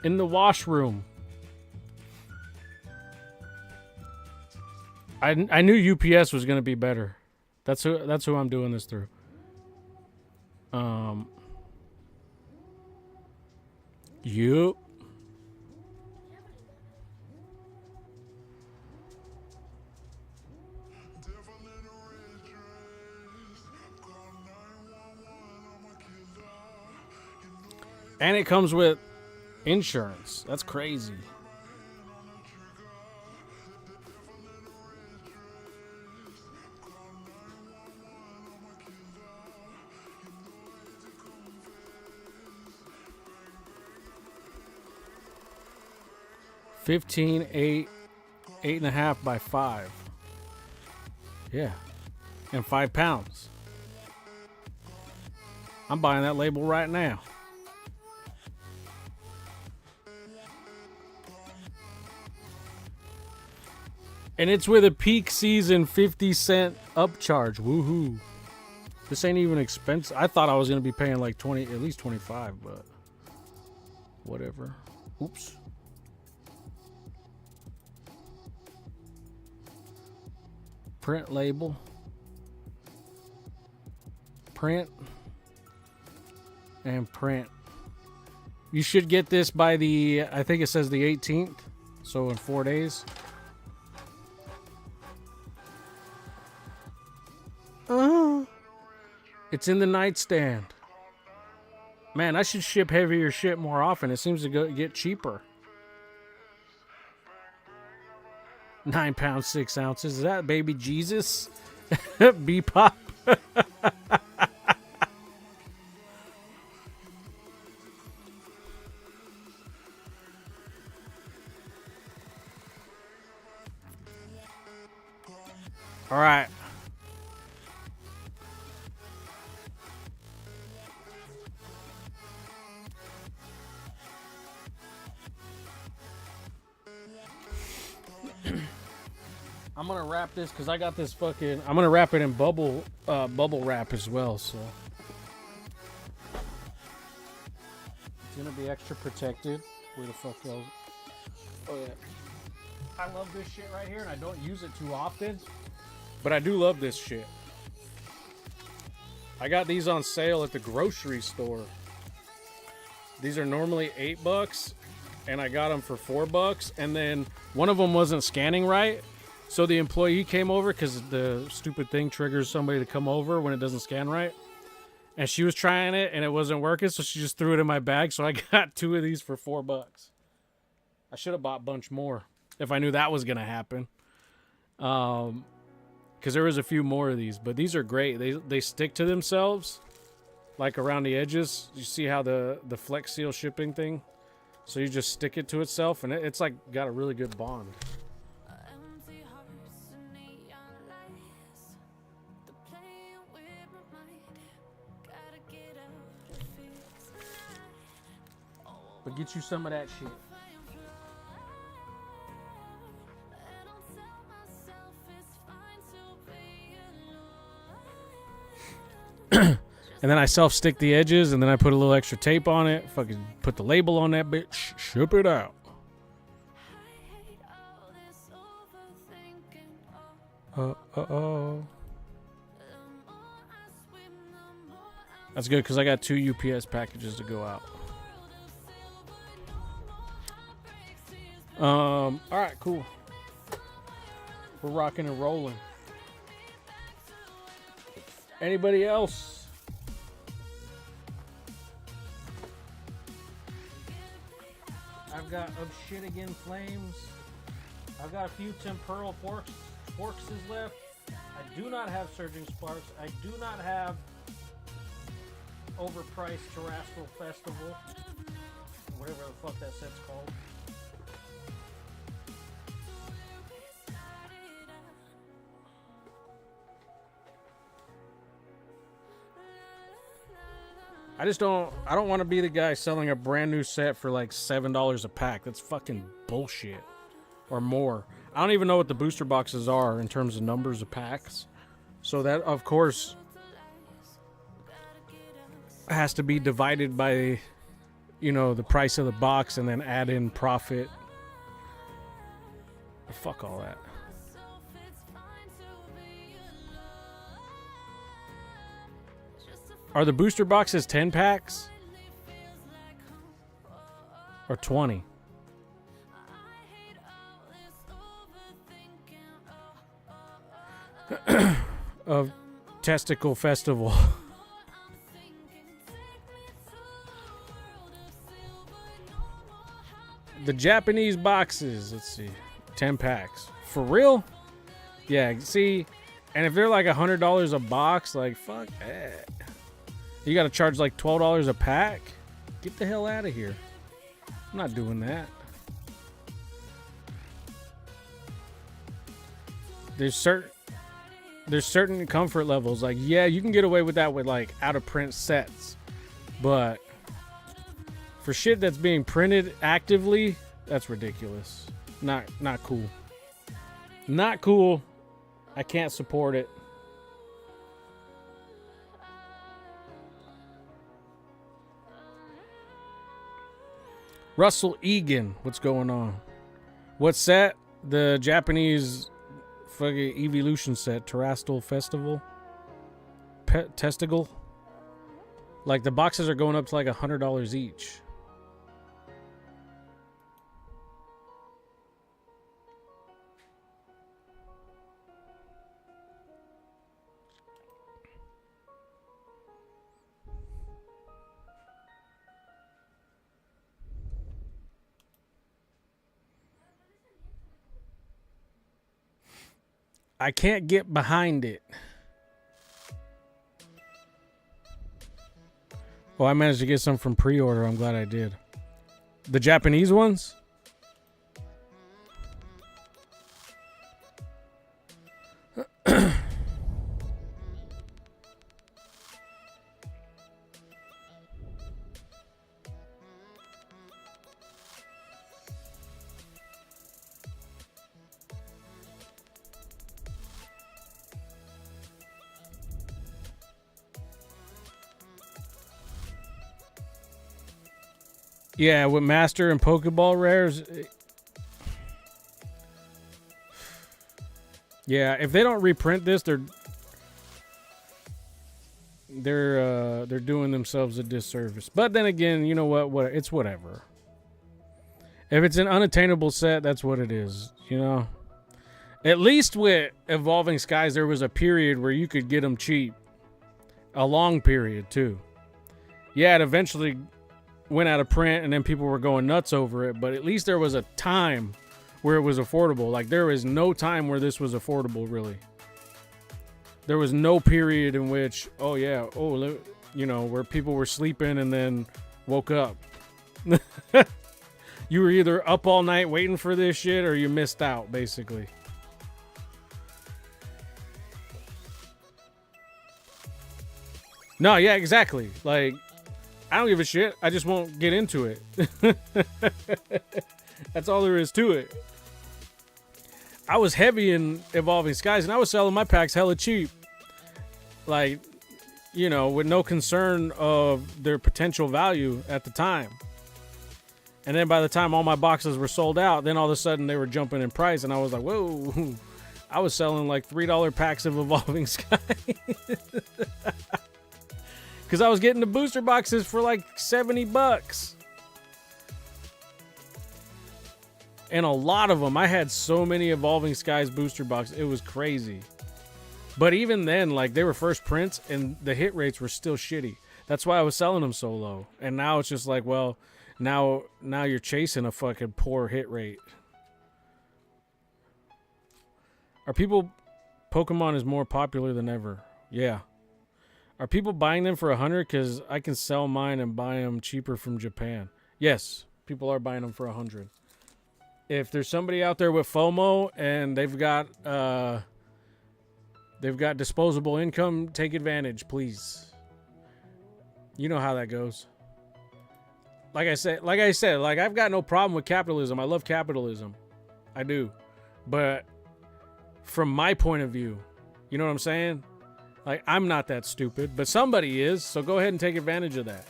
In the washroom. I knew UPS was going to be better. That's who I'm doing this through. Yup. And it comes with insurance. That's crazy. $15, $8, 8.5 by 5. Yeah. And 5 pounds. I'm buying that label right now. And it's with a peak season 50-cent upcharge. Woohoo. This ain't even expensive. I thought I was going to be paying like 20, at least 25, but whatever. Oops. Print label. Print. And print. You should get this by the, I think it says the 18th. So in 4 days. It's in the nightstand. Man, I should ship heavier shit more often. It seems to get cheaper. 9 pounds, 6 ounces. Is that baby Jesus? B-pop. All right. I'm gonna wrap this because I got this fucking. I'm gonna wrap it in bubble wrap as well. So it's gonna be extra protected. Where the fuck else? Oh yeah. I love this shit right here, and I don't use it too often, but I do love this shit. I got these on sale at the grocery store. These are normally $8, and I got them for $4. And then one of them wasn't scanning right. So the employee came over because the stupid thing triggers somebody to come over when it doesn't scan right. And she was trying it and it wasn't working, so she just threw it in my bag. So I got 2 of these for $4. I should have bought a bunch more if I knew that was going to happen. Because there was a few more of these. But these are great. They stick to themselves, like around the edges. You see how the Flex Seal shipping thing? So you just stick it to itself, and it's like got a really good bond. But get you some of that shit. And then I self-stick the edges, and then I put a little extra tape on it. Fucking put the label on that bitch. Ship it out. Uh-oh. That's good, because I got 2 UPS packages to go out. Alright, cool. We're rocking and rolling. Anybody else? I've got obsidian flames. I've got a few temporal forks left. I do not have surging sparks. I do not have overpriced terrestrial festival. Whatever the fuck that set's called. I don't want to be the guy selling a brand new set for like $7 a pack. That's fucking bullshit. Or more. I don't even know what the booster boxes are in terms of numbers of packs. So that, of course, has to be divided by, you know, the price of the box and then add in profit. Fuck all that. Are the booster boxes 10 packs? Or 20? Of Testicle Festival. The Japanese boxes, let's see. 10 packs. For real? Yeah, see, and if they're like $100 a box, like, fuck that. You gotta charge like $12 a pack? Get the hell out of here. I'm not doing that. There's certain comfort levels. Like, yeah, you can get away with that with like out of print sets. But for shit that's being printed actively, that's ridiculous. Not cool. Not cool. I can't support it. Russell Egan, what's going on? What's set? The Japanese fucking evolution set, Terrestrial Festival. Testicle. Like the boxes are going up to like $100 each. I can't get behind it. Well, I managed to get some from pre-order. I'm glad I did. The Japanese ones? Yeah, with Master and Pokeball rares. Yeah, if they don't reprint this, they're doing themselves a disservice. But then again, you know what? It's whatever. If it's an unattainable set, that's what it is. You know. At least with Evolving Skies, there was a period where you could get them cheap. A long period too. Yeah, it eventually went out of print and then people were going nuts over it, but at least there was a time where it was affordable. Like there is no time where this was affordable, really. There was no period in which, where people were sleeping and then woke up. You were either up all night waiting for this shit or you missed out, basically. No, yeah, exactly. Like, I don't give a shit. I just won't get into it. That's all there is to it. I was heavy in Evolving Skies, and I was selling my packs hella cheap. Like, you know, with no concern of their potential value at the time. And then by the time all my boxes were sold out, then all of a sudden they were jumping in price, and I was like, whoa. I was selling like $3 packs of Evolving Skies. Because I was getting the booster boxes for like $70. And a lot of them. I had so many Evolving Skies booster boxes. It was crazy. But even then, like, they were first prints and the hit rates were still shitty. That's why I was selling them so low. And now it's just like, well, now you're chasing a fucking poor hit rate. Pokemon is more popular than ever. Yeah. Are people buying them for $100? Because I can sell mine and buy them cheaper from Japan. Yes, people are buying them for $100. If there's somebody out there with FOMO and they've got disposable income, take advantage, please. You know how that goes. Like I said, I've got no problem with capitalism. I love capitalism. I do. But from my point of view, you know what I'm saying? Like, I'm not that stupid, but somebody is, so go ahead and take advantage of that.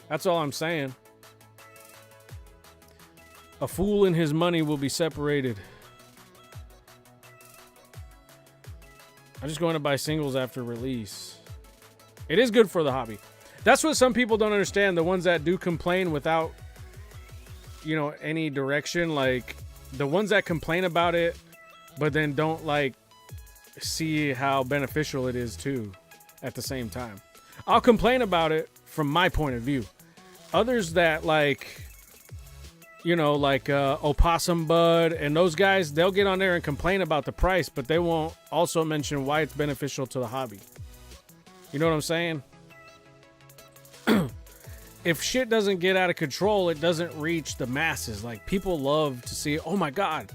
That's all I'm saying. A fool and his money will be separated. I'm just going to buy singles after release. It is good for the hobby. That's what some people don't understand. The ones that do complain without, you know, any direction. Like, the ones that complain about it, but then don't, like, see how beneficial it is too at the same time. I'll complain about it from my point of view. Others that, like, you know, like Opossum Bud and those guys, they'll get on there and complain about the price, but they won't also mention why it's beneficial to the hobby. You know what I'm saying? If shit doesn't get out of control, it doesn't reach the masses. Like, people love to see, oh my god,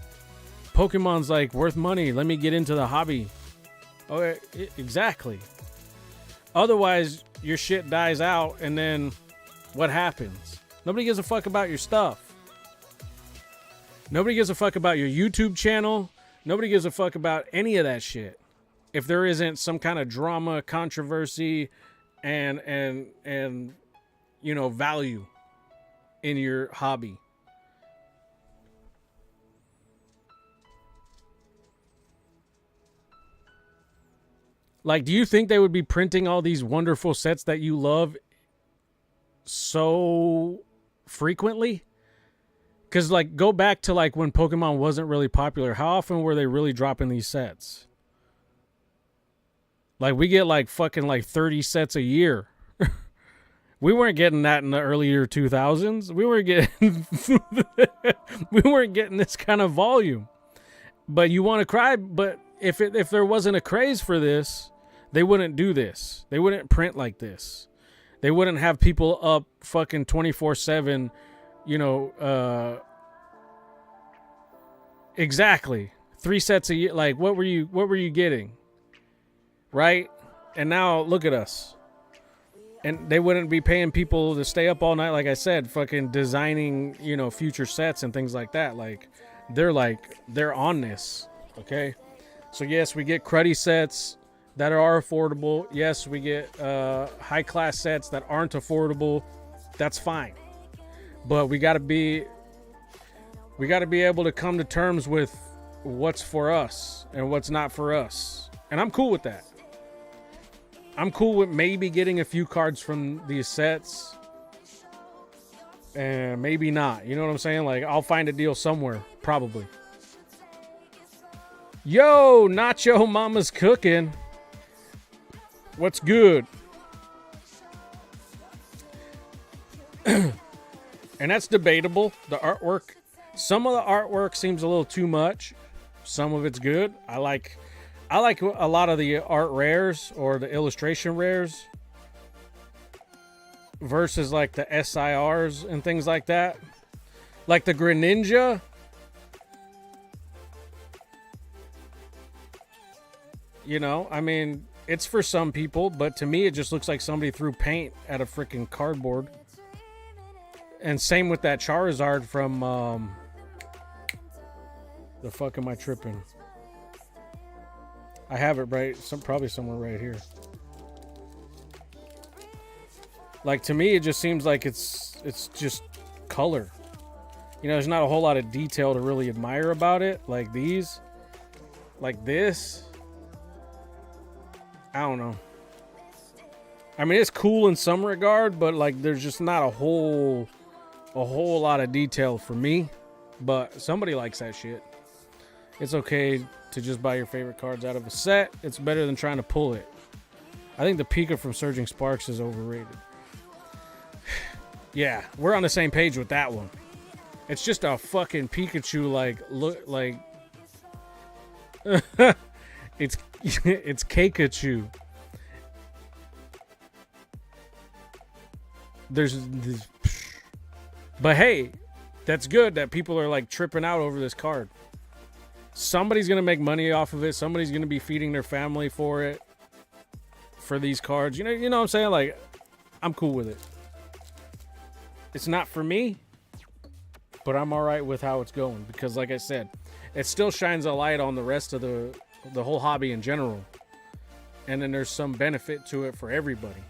Pokemon's like worth money. Let me get into the hobby. Okay, exactly. Otherwise, your shit dies out, and then what happens? Nobody gives a fuck about your stuff. Nobody gives a fuck about your YouTube channel. Nobody gives a fuck about any of that shit. If there isn't some kind of drama, controversy, and you know, value in your hobby. Like, do you think they would be printing all these wonderful sets that you love so frequently? Because, like, go back to, like, when Pokemon wasn't really popular. How often were they really dropping these sets? Like, we get, like, fucking, like, 30 sets a year. We weren't getting that in the earlier 2000s. We weren't getting... we weren't getting this kind of volume. But you want to cry, but if there wasn't a craze for this, they wouldn't do this. They wouldn't print like this. They wouldn't have people up fucking 24/7, you know, exactly. 3 sets a year. Like, what were you getting? Right? And now look at us. And they wouldn't be paying people to stay up all night, like I said, fucking designing, you know, future sets and things like that. Like, they're on this. Okay? So yes, we get cruddy sets that are affordable. Yes, we get high-class sets that aren't affordable. That's fine. But we got to be able to come to terms with what's for us and what's not for us. And I'm cool with that. I'm cool with maybe getting a few cards from these sets and maybe not. You know what I'm saying? Like, I'll find a deal somewhere, probably. Yo, Nacho Mama's cooking. What's good? And that's debatable. The artwork. Some of the artwork seems a little too much. Some of it's good. I like a lot of the art rares or the illustration rares versus like the SIRs and things like that. Like the Greninja. You know, I mean, it's for some people, but to me, it just looks like somebody threw paint at a freaking cardboard. And same with that Charizard from, the fuck am I tripping? I have it right, probably somewhere right here. Like, to me, it just seems like it's just color. You know, there's not a whole lot of detail to really admire about it. Like these, like this. I don't know. I mean, it's cool in some regard, but like, there's just not a whole lot of detail for me. But somebody likes that shit. It's okay to just buy your favorite cards out of a set. It's better than trying to pull it. I think the Pika from Surging Sparks is overrated. Yeah, we're on the same page with that one. It's just a fucking Pikachu, like, look, like... it's Kakachu. But hey, that's good that people are like tripping out over this card. Somebody's gonna make money off of it. Somebody's gonna be feeding their family for it, for these cards. You know what I'm saying? Like, I'm cool with it. It's not for me, but I'm all right with how it's going because, like I said, it still shines a light on the rest of the whole hobby in general. And then there's some benefit to it for everybody.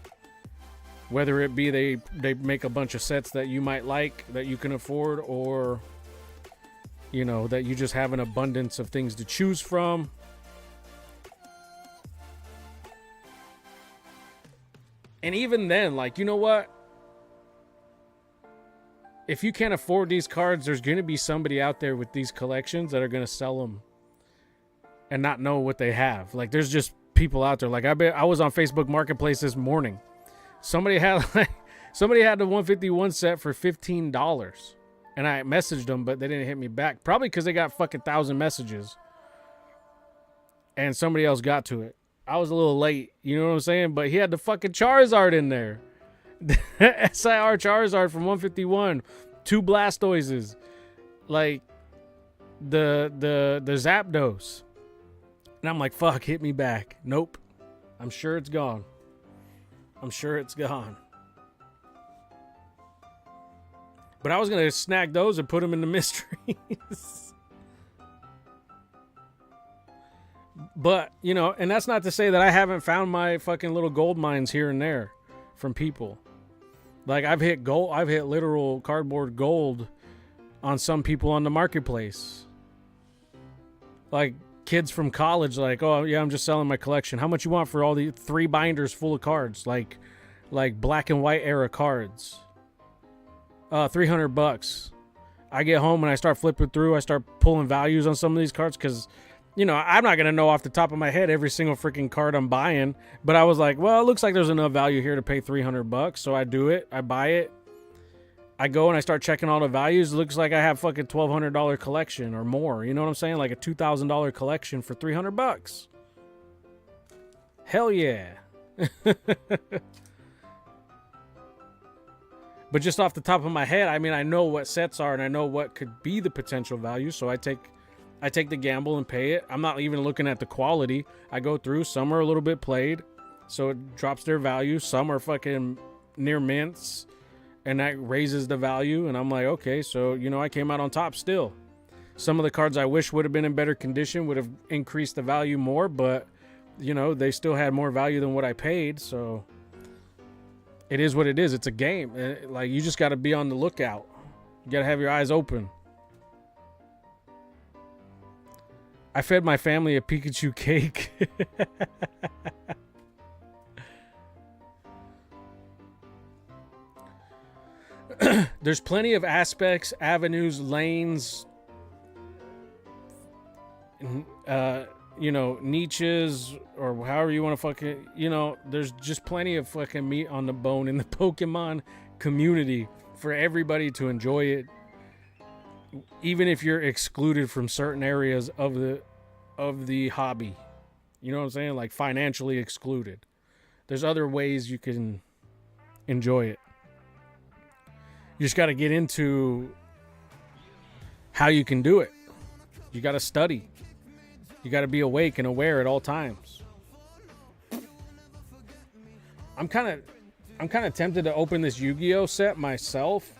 Whether it be they make a bunch of sets that you might like, that you can afford, or, you know, that you just have an abundance of things to choose from. And even then, like, you know what? If you can't afford these cards, there's going to be somebody out there with these collections that are going to sell them and not know what they have. Like, there's just people out there. Like, I was on Facebook Marketplace this morning. Somebody had the 151 set for $15. And I messaged them, but they didn't hit me back. Probably because they got fucking 1,000 messages. And somebody else got to it. I was a little late. You know what I'm saying? But he had the fucking Charizard in there. SIR Charizard from 151. 2 Blastoises. Like, the Zapdos. And I'm like, fuck, hit me back. Nope. I'm sure it's gone. I'm sure it's gone. But I was going to snag those and put them in the mysteries. But, you know, and that's not to say that I haven't found my fucking little gold mines here and there from people. Like, I've hit gold, I've hit literal cardboard gold on some people on the marketplace. Like, kids from college, like, oh, yeah, I'm just selling my collection. How much you want for all the 3 binders full of cards? Like black and white era cards. $300. I get home and I start flipping through. I start pulling values on some of these cards because, you know, I'm not going to know off the top of my head every single freaking card I'm buying. But I was like, well, it looks like there's enough value here to pay $300. So I do it. I buy it. I go and I start checking all the values. It looks like I have fucking $1,200 collection or more. You know what I'm saying? Like a $2,000 collection for $300. Hell yeah. But just off the top of my head, I mean, I know what sets are and I know what could be the potential value. So I take the gamble and pay it. I'm not even looking at the quality. I go through. Some are a little bit played, so it drops their value. Some are fucking near mints, and that raises the value. And I'm like, okay, so, you know, I came out on top still. Some of the cards I wish would have been in better condition would have increased the value more, but, you know, they still had more value than what I paid, so it is what it is. It's a game. Like, you just got to be on the lookout. You got to have your eyes open. I fed my family a Pikachu cake. There's plenty of aspects, avenues, lanes, you know, niches, or however you want to fucking, you know, there's just plenty of fucking meat on the bone in the Pokemon community for everybody to enjoy it, even if you're excluded from certain areas of the hobby. You know what I'm saying? Like financially excluded. There's other ways you can enjoy it. You just got to get into how you can do it. You got to study. You got to be awake and aware at all times. I'm kind of tempted to open this Yu-Gi-Oh set myself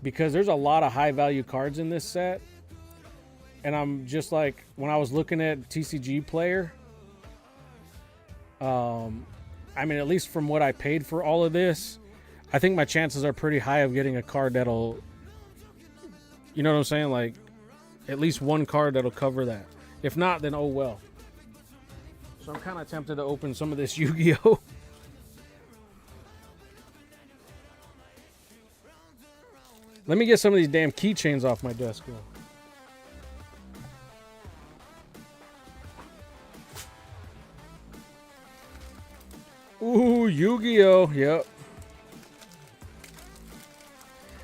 because there's a lot of high value cards in this set. And I'm just like, when I was looking at TCG Player, I mean, at least from what I paid for all of this, I think my chances are pretty high of getting a card that'll, you know what I'm saying? Like, at least one card that'll cover that. If not, then oh well. So I'm kind of tempted to open some of this Yu-Gi-Oh! Let me get some of these damn keychains off my desk, though. Ooh, Yu-Gi-Oh! Yep.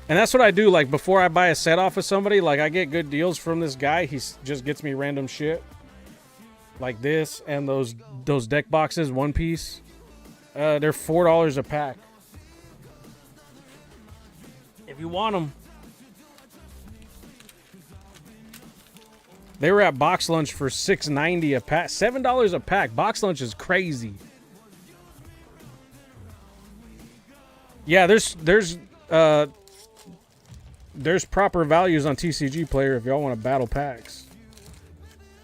And that's what I do, like, before I buy a set off of somebody, like, I get good deals from this guy. He just gets me random shit. Like this and those deck boxes, one piece. They're $4 a pack. If you want them. They were at Box Lunch for $6.90 a pack. $7 a pack. Box Lunch is crazy. Yeah, there's proper values on TCG Player if y'all want to battle packs.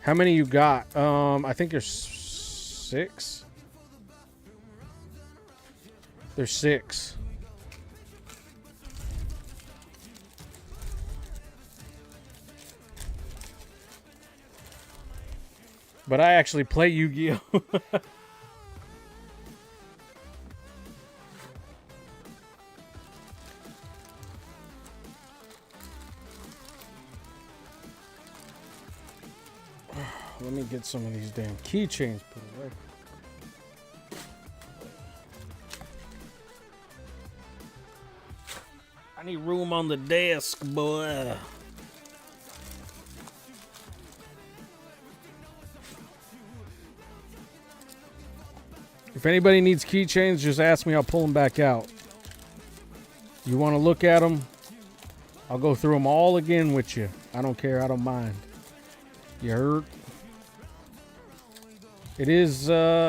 How many you got? I think there's 6. There's 6. But I actually play Yu-Gi-Oh! Let me get some of these damn keychains put away. I need room on the desk, boy. If anybody needs keychains, just ask me. I'll pull them back out. You want to look at them? I'll go through them all again with you. I don't care. I don't mind. You heard? It is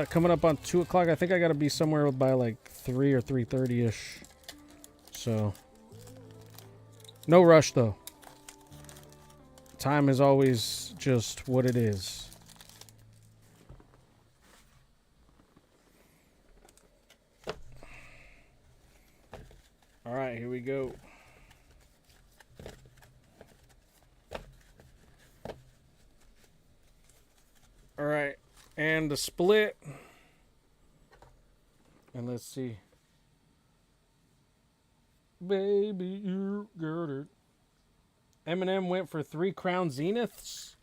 coming up on 2 o'clock. I think I got to be somewhere by like 3 or 3:30-ish. So, no rush though. Time is always just what it is. go. All right, and the split. And let's see. Baby, you got it. Eminem went for 3 crown Zeniths.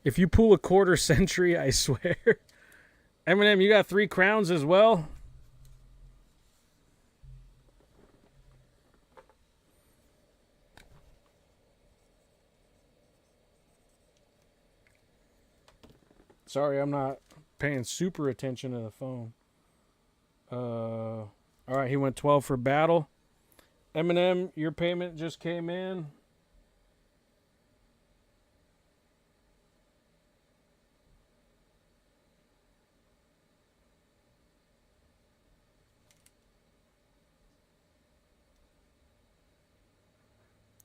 If you pull a quarter century, I swear. Eminem, you got 3 crowns as well? Sorry, I'm not paying super attention to the phone. All right, he went 12 for battle. Eminem, your payment just came in.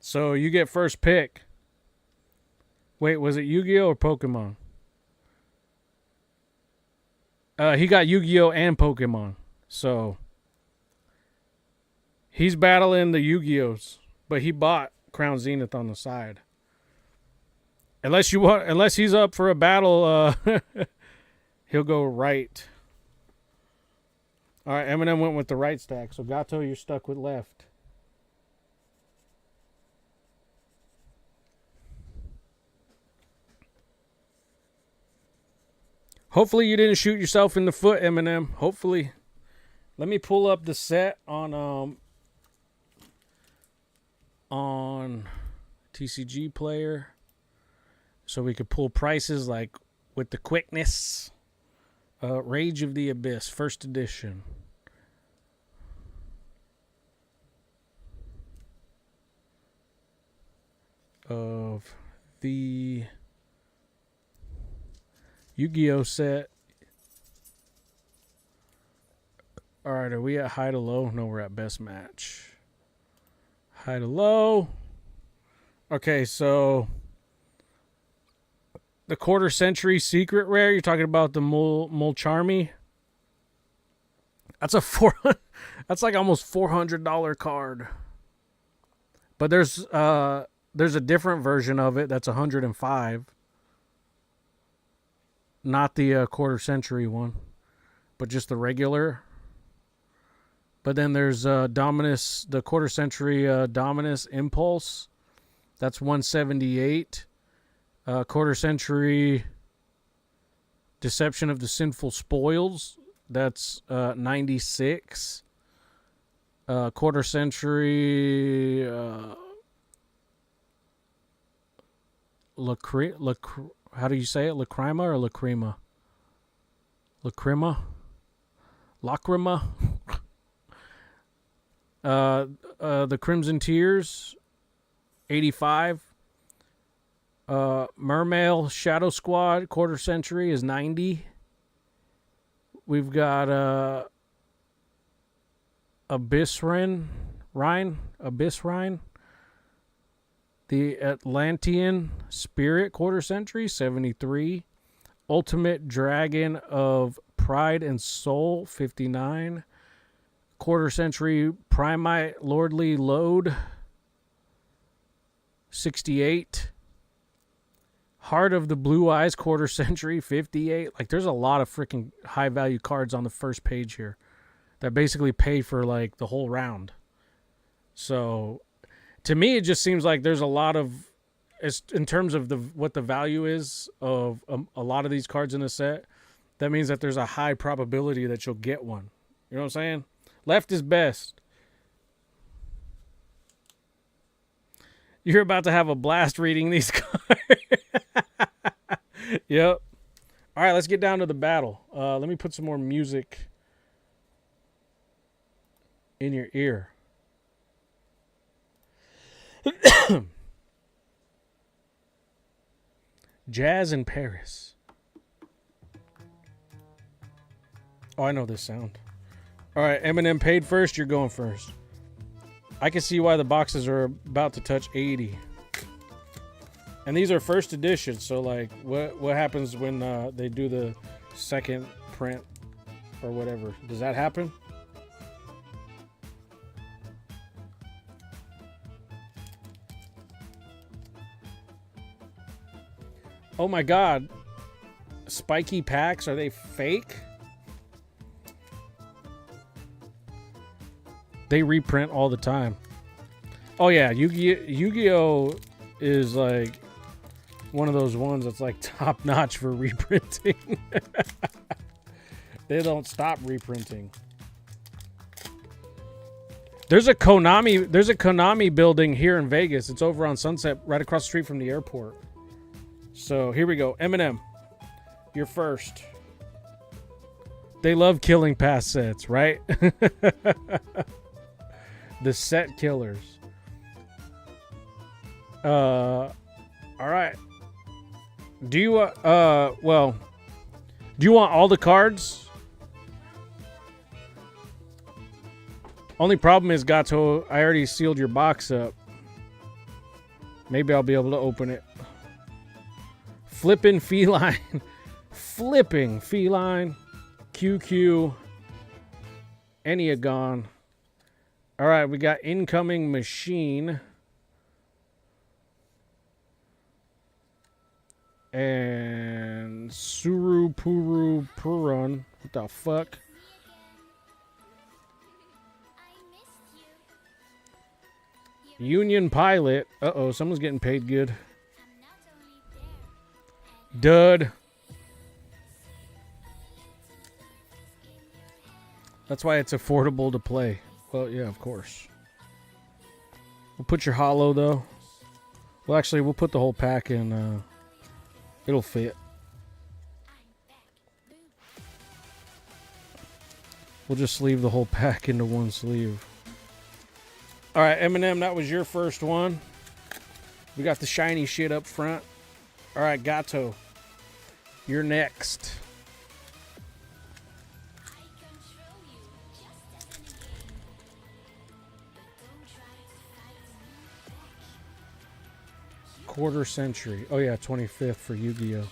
So you get first pick. Wait, was it Yu-Gi-Oh or Pokemon? He got Yu-Gi-Oh and Pokemon. So he's battling the Yu-Gi-Ohs, but he bought Crown Zenith on the side. Unless he's up for a battle, he'll go right. All right, Eminem went with the right stack. So Gato, you're stuck with left. Hopefully you didn't shoot yourself in the foot, Eminem. Hopefully. Let me pull up the set on TCG Player so we could pull prices like with the quickness. Rage of the Abyss, first edition. Of the Yu-Gi-Oh set. All right, are we at high to low? No, we're at best match. High to low. Okay, so the quarter century secret rare. You're talking about the Molcharmy. That's that's like almost $400 card. But there's a different version of it that's $105. Not the quarter century one, but just the regular. But then there's Dominus, the quarter century Dominus Impulse. That's $178. Quarter century Deception of the Sinful Spoils. That's $96. Quarter century how do you say it? Lacrima or Lacrima? Lacrima? Lacrima? The Crimson Tears, $85. Mermail Shadow Squad quarter century is $90. We've got Abyss Rhine. The Atlantean Spirit quarter century, $73. Ultimate Dragon of Pride and Soul, $59. Quarter century Primite Lordly Load, $68. Heart of the Blue Eyes quarter century, $58. Like, there's a lot of freaking high value cards on the first page here that basically pay for like the whole round. So to me, it just seems like there's a lot of, in terms of what the value is of a lot of these cards in the set, that means that there's a high probability that you'll get one. You know what I'm saying? Left is best. You're about to have a blast reading these cards. Yep. All right, let's get down to the battle. Let me put some more music in your ear. Jazz in Paris. Oh, I know this sound. All right, Eminem paid first. You're going first. I can see why the boxes are about to touch 80. And these are first edition, so like, what happens when they do the second print or whatever? Does that happen? Oh my god. Spiky packs, are they fake? They reprint all the time. Oh yeah, Yu-Gi-Oh is like one of those ones that's like top notch for reprinting. They don't stop reprinting. There's a Konami building here in Vegas. It's over on Sunset, right across the street from the airport. So here we go. Eminem, you're first. They love killing past sets, right? The set killers. All right. Do you well, do you want all the cards? Only problem is, Gato, I already sealed your box up. Maybe I'll be able to open it. Flipping feline. Flipping feline. QQ. Enneagon. All right, we got incoming machine. And Suru Puru Purun. What the fuck? Union Pilot. Uh-oh, someone's getting paid good. Dud. That's why it's affordable to play. Well, yeah, of course. We'll put your holo, though. Well, actually, we'll put the whole pack in. It'll fit. We'll just sleeve the whole pack into one sleeve. All right, Eminem, that was your first one. We got the shiny shit up front. All right, Gato, you're next. Quarter century. Oh, yeah, 25th for Yu-Gi-Oh!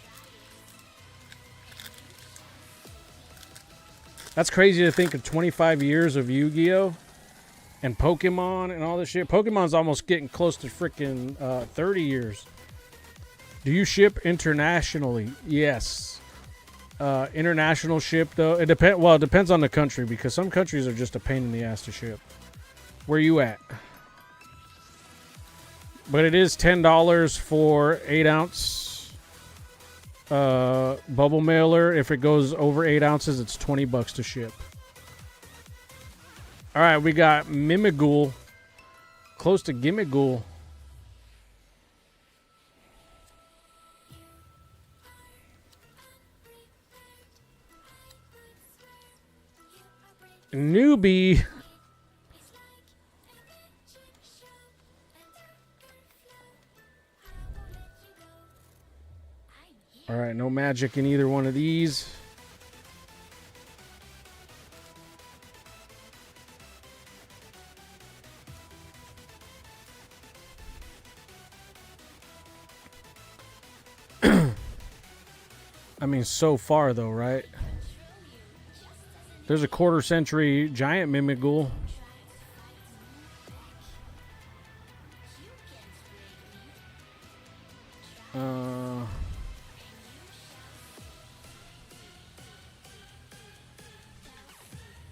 That's crazy to think of 25 years of Yu-Gi-Oh! And Pokemon and all this shit. Pokemon's almost getting close to freaking 30 years. Do you ship internationally? Yes. International ship, though. It depends on the country, because some countries are just a pain in the ass to ship. Where you at? But it is $10 for 8-ounce bubble mailer. If it goes over 8 ounces, it's $20 to ship. All right, we got Mimighoul. Close to Gimmighoul. Newbie. All right, no magic in either one of these. I mean, so far, though, right? There's a quarter century giant Mimighoul.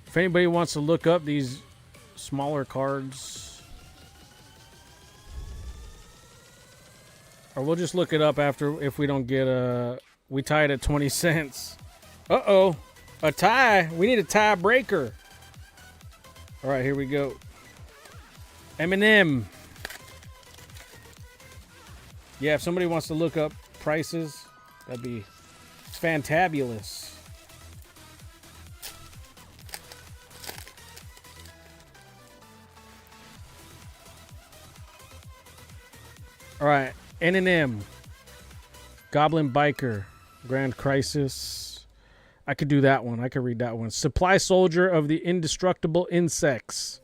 If anybody wants to look up these smaller cards, or we'll just look it up after if we don't get a... We tied at 20 cents. Uh-oh. A tie. We need a tie breaker. All right, here we go. Eminem. Yeah, if somebody wants to look up prices, that'd be fantabulous. All right, N&M. Goblin Biker. Grand Crisis. I could do that one. I could read that one. Supply Soldier of the Indestructible Insects.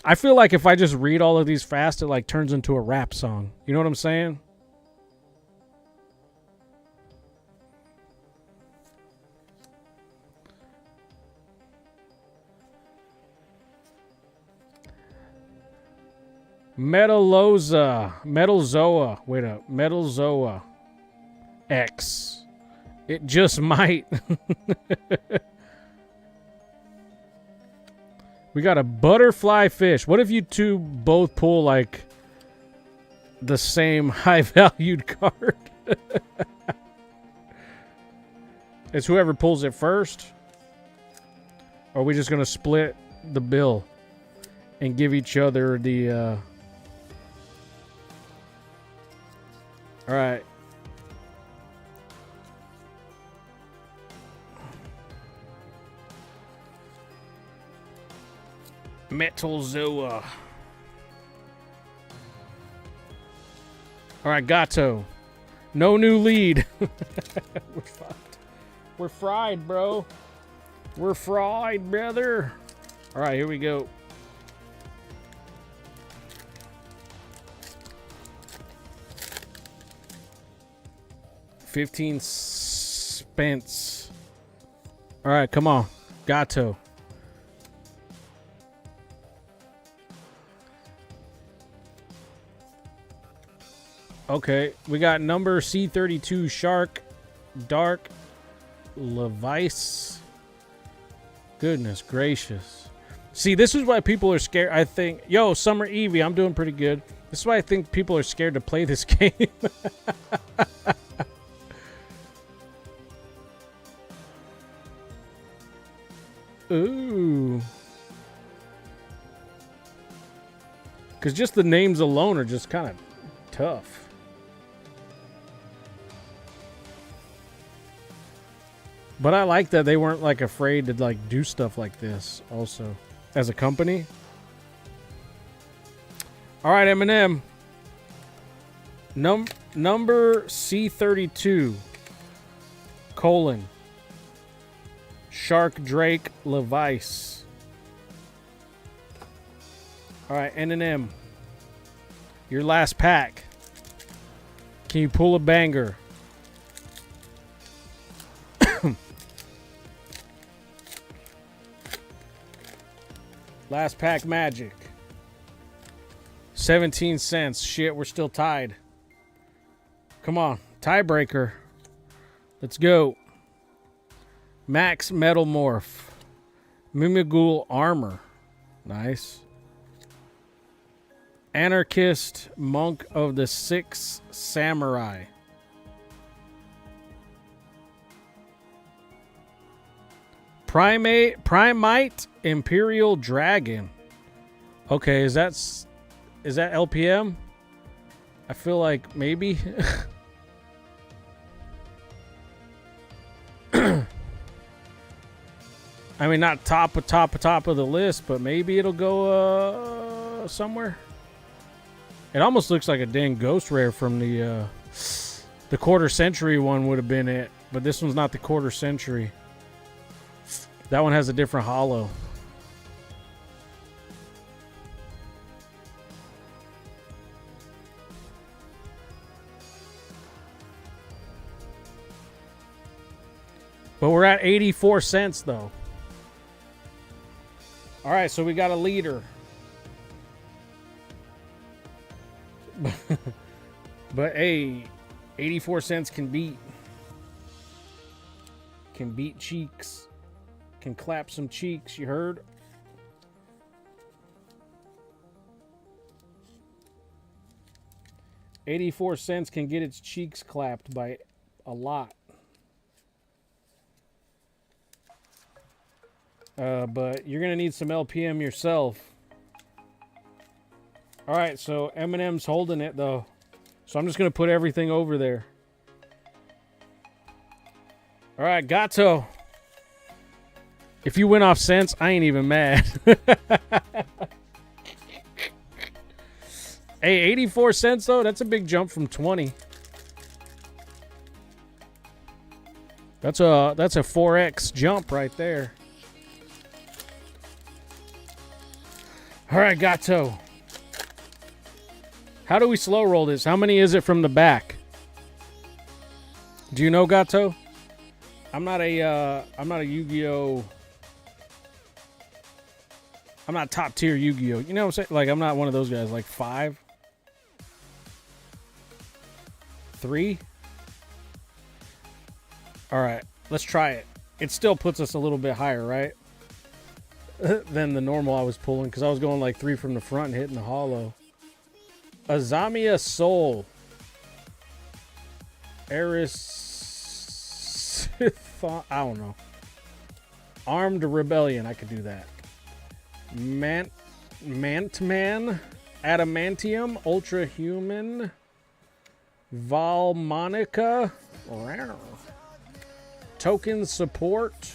I feel like if I just read all of these fast, it like turns into a rap song. You know what I'm saying? Metalzoa. Wait up. Metalzoa. X. It just might. We got a butterfly fish. What if you two both pull like the same high valued card? It's whoever pulls it first. Or are we just going to split the bill and give each other the... All right. Metalzoa. All right, Gato. No new lead. We're fucked. We're fried, bro. We're fried, brother. All right, here we go. $0.15. All right, come on. Gato. Okay, we got number C32 Shark Dark Levice. Goodness gracious. See, this is why people are scared. I think, yo, Summer Evie, I'm doing pretty good. This is why I think people are scared to play this game. Ooh. Because just the names alone are just kind of tough. But I like that they weren't like afraid to like do stuff like this also as a company. All right, Eminem. Number C32 colon Shark Drake Levice. All right, N&M. Your last pack. Can you pull a banger? Last pack magic. 17 cents. Shit, we're still tied. Come on. Tiebreaker. Let's go. Max Metal Morph. Mimighoul Armor. Nice. Anarchist Monk of the Six Samurai. Primite Imperial Dragon. Okay, is that LPM? I feel like maybe. I mean, not top of the list, but maybe it'll go somewhere. It almost looks like a dang ghost rare from the quarter century one would have been it, but this one's not the quarter century. That one has a different holo. But we're at 84 cents though. All right, so we got a leader. But hey, 84 cents can beat cheeks. Can clap some cheeks, you heard? $0.84 can get its cheeks clapped by a lot. But you're gonna need some LPM yourself. All right, so Eminem's holding it though, so I'm just gonna put everything over there. All right, Gato. If you win off cents, I ain't even mad. Hey, 84 cents though, that's a big jump from 20. That's a 4x jump right there. All right, Gato. How do we slow roll this? How many is it from the back? Do you know, Gato? I'm not a Yu-Gi-Oh. I'm not top tier Yu-Gi-Oh. You know what I'm saying? Like, I'm not one of those guys. Like 5? 3? All right, let's try it. It still puts us a little bit higher, right? Than the normal I was pulling, because I was going like 3 from the front and hitting the hollow. Azamia Soul. Eris. I don't know. Armed Rebellion. I could do that. Mantman. Adamantium. Ultra Human. Valmonica. Token Support.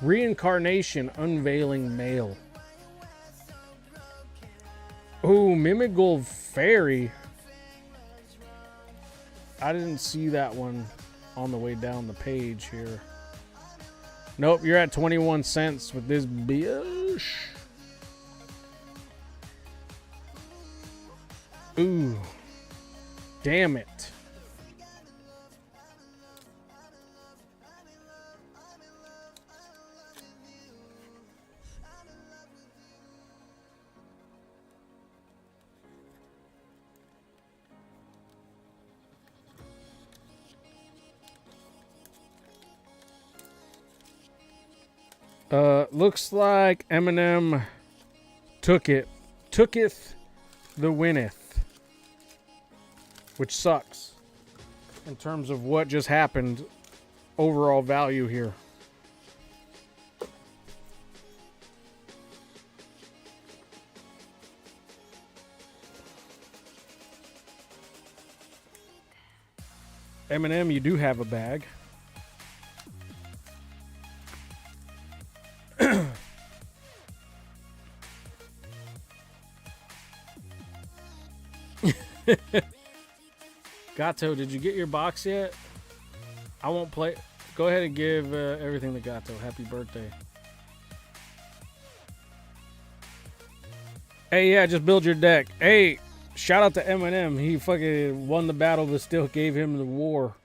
Reincarnation. Unveiling Male. Ooh, Mimigal Fairy. I didn't see that one on the way down the page here. Nope, you're at 21 cents with this bitch. Ooh. Damn it. Looks like Eminem tooketh the winneth, which sucks in terms of what just happened. Overall value here. Eminem, you do have a bag. Gato, did you get your box yet? I won't play. Go ahead and give everything to Gato. Happy birthday. Hey, yeah, just build your deck. Hey, shout out to Eminem. He fucking won the battle, but still gave him the war.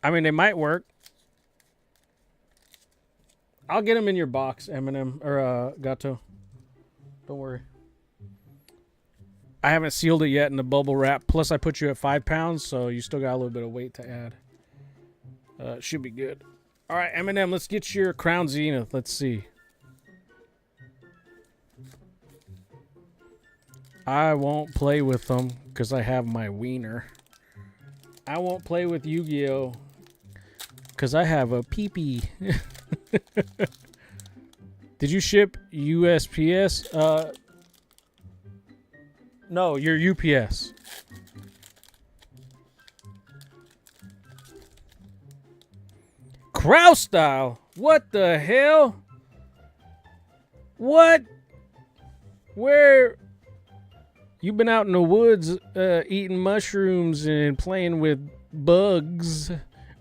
I mean, they might work. I'll get them in your box, Eminem, or Gato. Don't worry. I haven't sealed it yet in the bubble wrap. Plus, I put you at 5 pounds, so you still got a little bit of weight to add. Should be good. All right, Eminem, let's get your Crown Zenith. Let's see. I won't play with them because I have my wiener. I won't play with Yu-Gi-Oh! Because I have a pee-pee. Did you ship USPS? No, you're UPS. Kraus style? What the hell? What? Where? You've been out in the woods eating mushrooms and playing with bugs.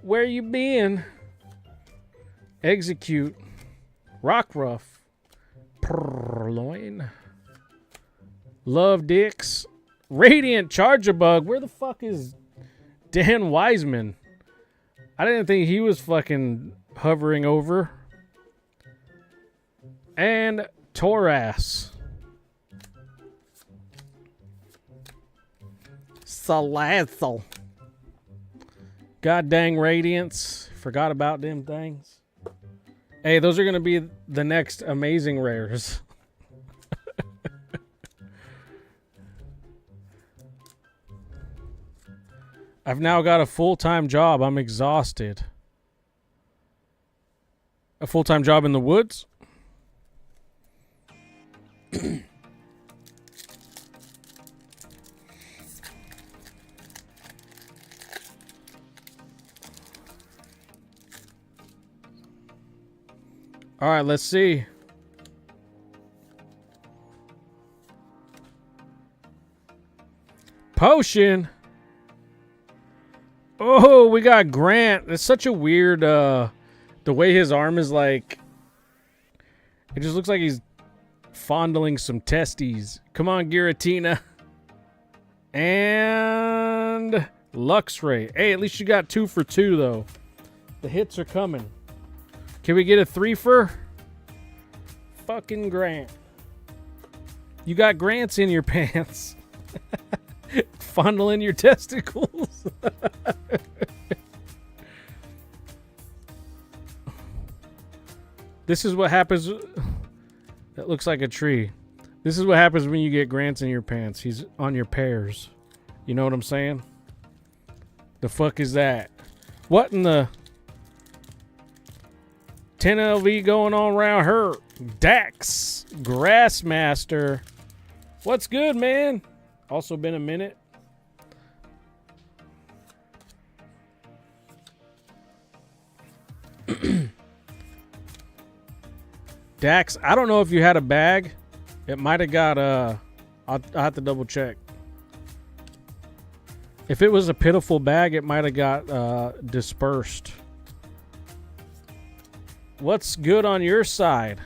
Where you been? Execute. Rockruff. Purloin. Love Dicks. Radiant Charger Bug. Where the fuck is Dan Wiseman? I didn't think he was fucking hovering over. And Toras. Salazzle. God dang Radiance. Forgot about them things. Hey, those are going to be the next amazing rares. I've now got a full-time job. I'm exhausted. A full-time job in the woods? All right, let's see. Potion. Oh, we got Grant. It's such a weird, the way his arm is like, it just looks like he's fondling some testes. Come on, Giratina. And Luxray. Hey, at least you got 2 for 2, though. The hits are coming. Can we get a 3-fer? Fucking Grant. You got Grants in your pants. fondling your testicles. This is what happens. That looks like a tree. This is what happens when you get Grants in your pants. He's on your pears. You know what I'm saying? The fuck is that? What in the 10LV going on around her? Dax, Grassmaster. What's good, man? Also been a minute. Dax, I don't know if you had a bag. It might have got I'll have to double check. If it was a pitiful bag, it might have got dispersed. What's good on your side?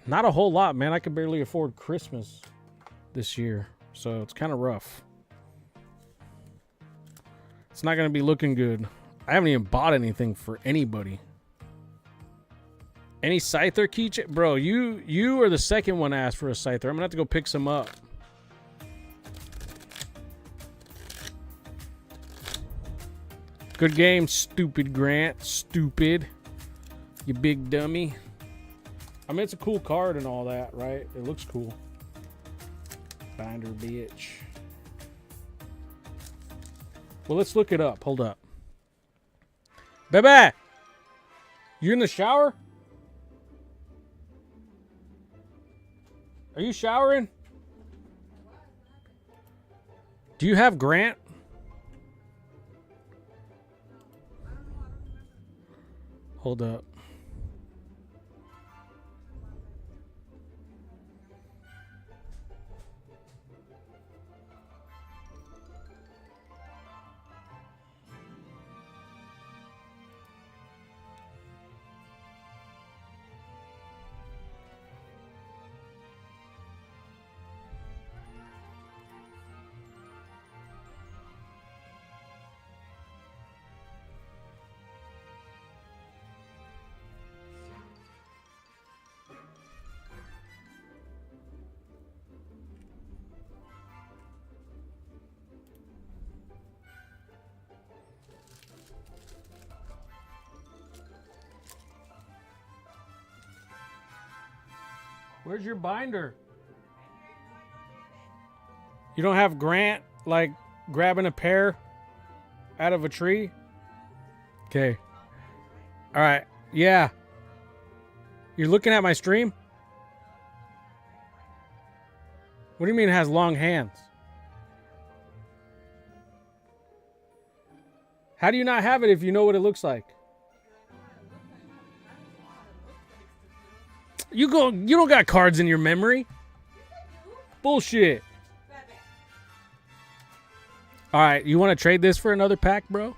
Not a whole lot, man. I could barely afford Christmas this year, so it's kind of rough. It's not going to be looking good. I haven't even bought anything for anybody. Any Scyther keychain? Bro, you are the second one to ask for a Scyther. I'm going to have to go pick some up. Good game, stupid Grant. Stupid. You big dummy. I mean, it's a cool card and all that, right? It looks cool. Binder, bitch. Well, let's look it up. Hold up. Baby! You in the shower? Are you showering? Do you have Grant? Hold up. Where's your binder? You don't have Grant, like, grabbing a pear out of a tree? Okay. All right. Yeah. You're looking at my stream? What do you mean it has long hands? How do you not have it if you know what it looks like? You don't got cards in your memory. Bullshit. All right, you want to trade this for another pack, bro?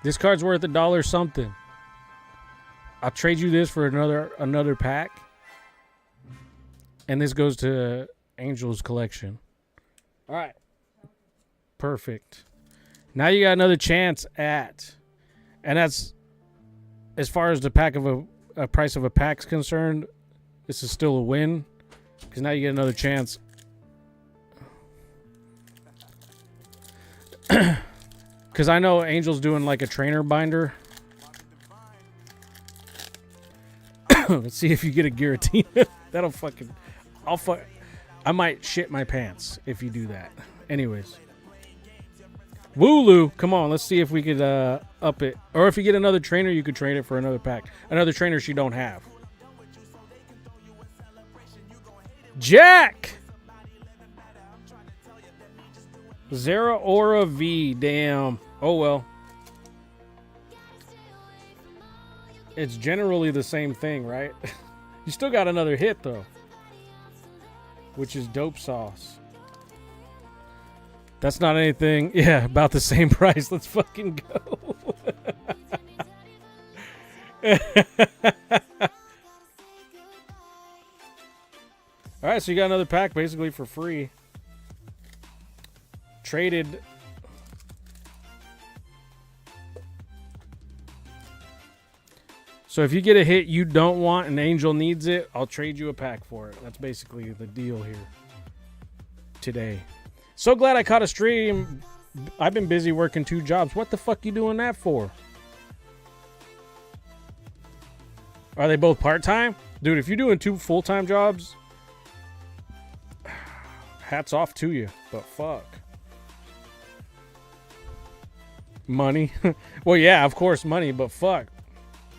This card's worth $1 something. I'll trade you this for another pack. And this goes to Angel's collection. All right. Perfect. Now you got another chance at, and that's, as far as the pack of a price of a pack's concerned, this is still a win because now you get another chance. Because I know Angel's doing like a trainer binder. Let's see if you get a Giratina. That'll fucking, I might shit my pants if you do that. Anyways. Wooloo, come on, let's see if we could up it. Or if you get another trainer, you could trade it for another pack. Another trainer she don't have. Jack! Zera Aura V, damn. Oh well. It's generally the same thing, right? You still got another hit though. Which is dope sauce. That's not anything. Yeah, about the same price. Let's fucking go. Alright, so you got another pack basically for free. Traded. So if you get a hit you don't want and Angel needs it, I'll trade you a pack for it. That's basically the deal here today. So glad I caught a stream. I've been busy working 2 jobs. What the fuck you doing that for? Are they both part-time? Dude, if you're doing 2 full-time jobs, hats off to you. But fuck. Money. Well, yeah, of course, money, but fuck.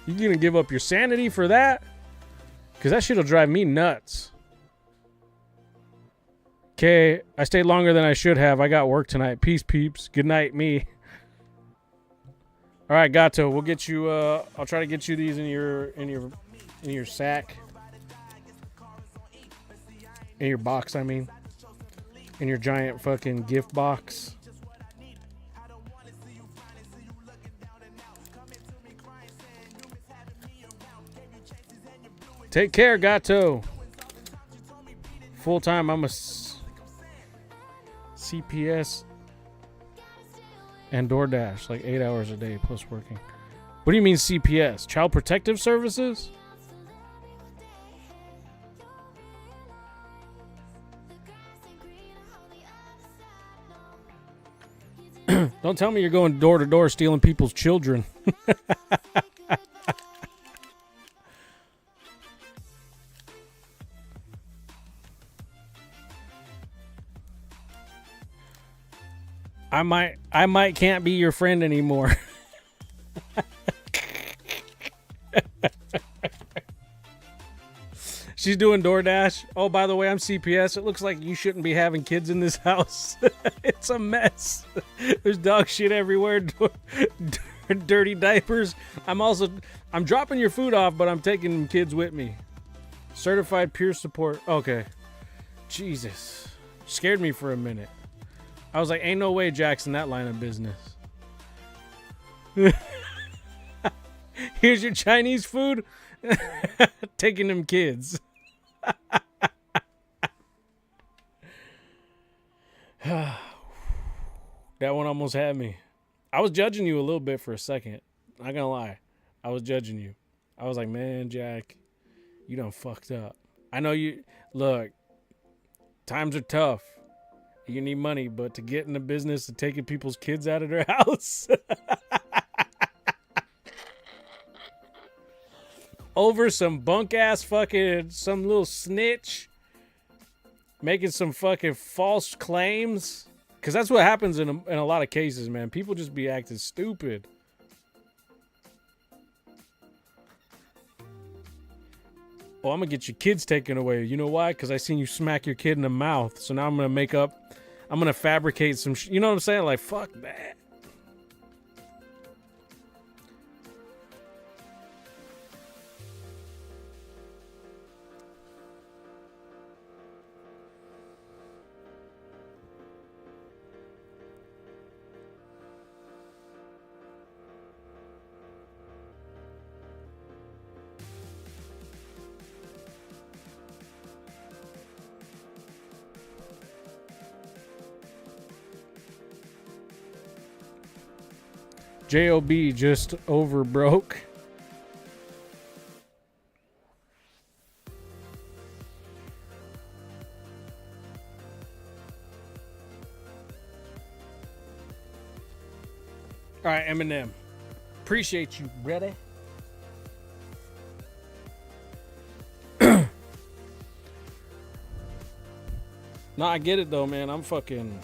You gonna give up your sanity for that? Because that shit'll drive me nuts. Okay, I stayed longer than I should have. I got work tonight. Peace, peeps. Good night, me. All right, Gato. We'll get you. I'll try to get you these in your sack. In your box, I mean. In your giant fucking gift box. Take care, Gato. Full time, I'm a CPS and DoorDash, like 8 hours a day plus working. What do you mean CPS? Child Protective Services? Don't tell me you're going door to door stealing people's children. I might can't be your friend anymore. She's doing DoorDash. Oh, by the way, I'm CPS. It looks like you shouldn't be having kids in this house. It's a mess. There's dog shit everywhere. Dirty diapers. I'm dropping your food off, but I'm taking kids with me. Certified peer support. Okay. Jesus. Scared me for a minute. I was like, ain't no way Jack's in that line of business. Here's your Chinese food. Taking them kids. That one almost had me. I was judging you a little bit for a second. Not gonna lie. I was judging you. I was like, man, Jack, you done fucked up. I know you... Look, times are tough. You need money, but to get in the business of taking people's kids out of their house over some bunk ass fucking some little snitch making some fucking false claims, because that's what happens in a lot of cases, man. People just be acting stupid. Oh, I'm gonna get your kids taken away. You know why? Because I seen you smack your kid in the mouth. So now I'm gonna fabricate some you know what I'm saying? Like, fuck that. JOB just over broke. All right, Eminem. Appreciate you, ready? No, I get it though, man. I'm fucking...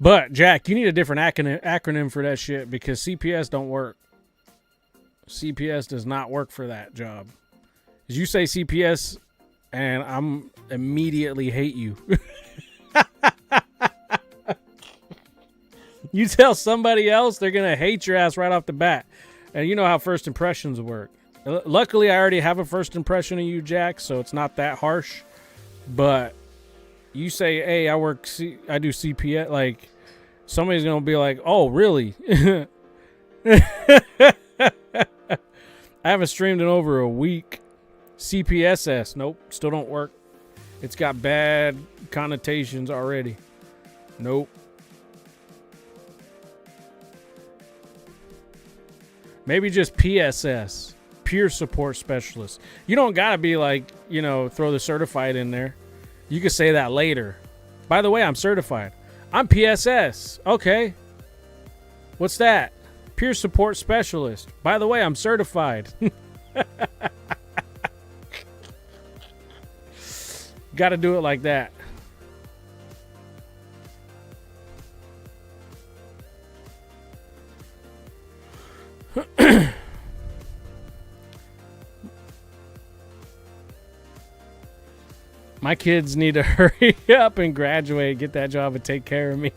But, Jack, you need a different acronym for that shit, because CPS don't work. CPS does not work for that job. As you say CPS, and I'm immediately hate you. You tell somebody else, they're going to hate your ass right off the bat. And you know how first impressions work. Luckily, I already have a first impression of you, Jack, so it's not that harsh. But you say, hey, I do CPS, like, somebody's going to be like, oh, really? I haven't streamed in over a week. CPSS. Nope, still don't work. It's got bad connotations already. Nope. Maybe just PSS. Peer Support Specialist. You don't gotta be like, you know, throw the certified in there. You could say that later. By the way, I'm certified. I'm PSS. Okay. What's that? Peer Support Specialist. By the way, I'm certified. Gotta do it like that. My kids need to hurry up and graduate, get that job, and take care of me.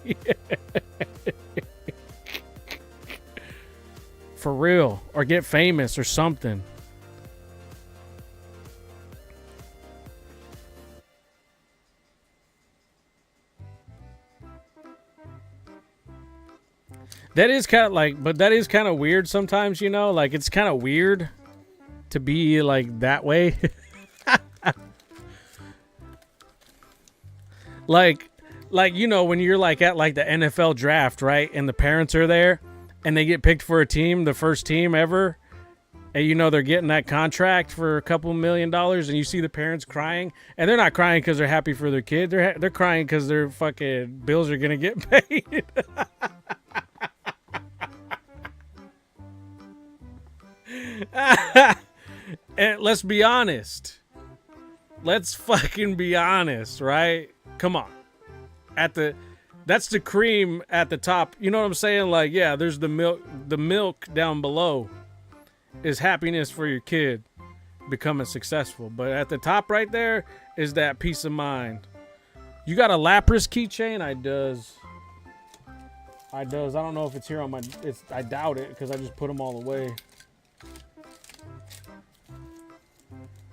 For real. Or get famous or something. That is kind of like, but that is kind of weird sometimes, you know? Like, it's kind of weird to be like that way. like, you know, when you're like at like the NFL draft, right? And the parents are there and they get picked for a team, the first team ever. And you know, they're getting that contract for a couple $1 million and you see the parents crying, and they're not crying because they're happy for their kid. They're crying because their fucking bills are going to get paid. And let's be honest. Let's fucking be honest, right? Come on. That's the cream at the top. You know what I'm saying? Like, yeah, there's the milk down below is happiness for your kid becoming successful. But at the top right there is that peace of mind. You got a Lapras keychain? I does. I don't know if it's here on my... I doubt it because I just put them all away.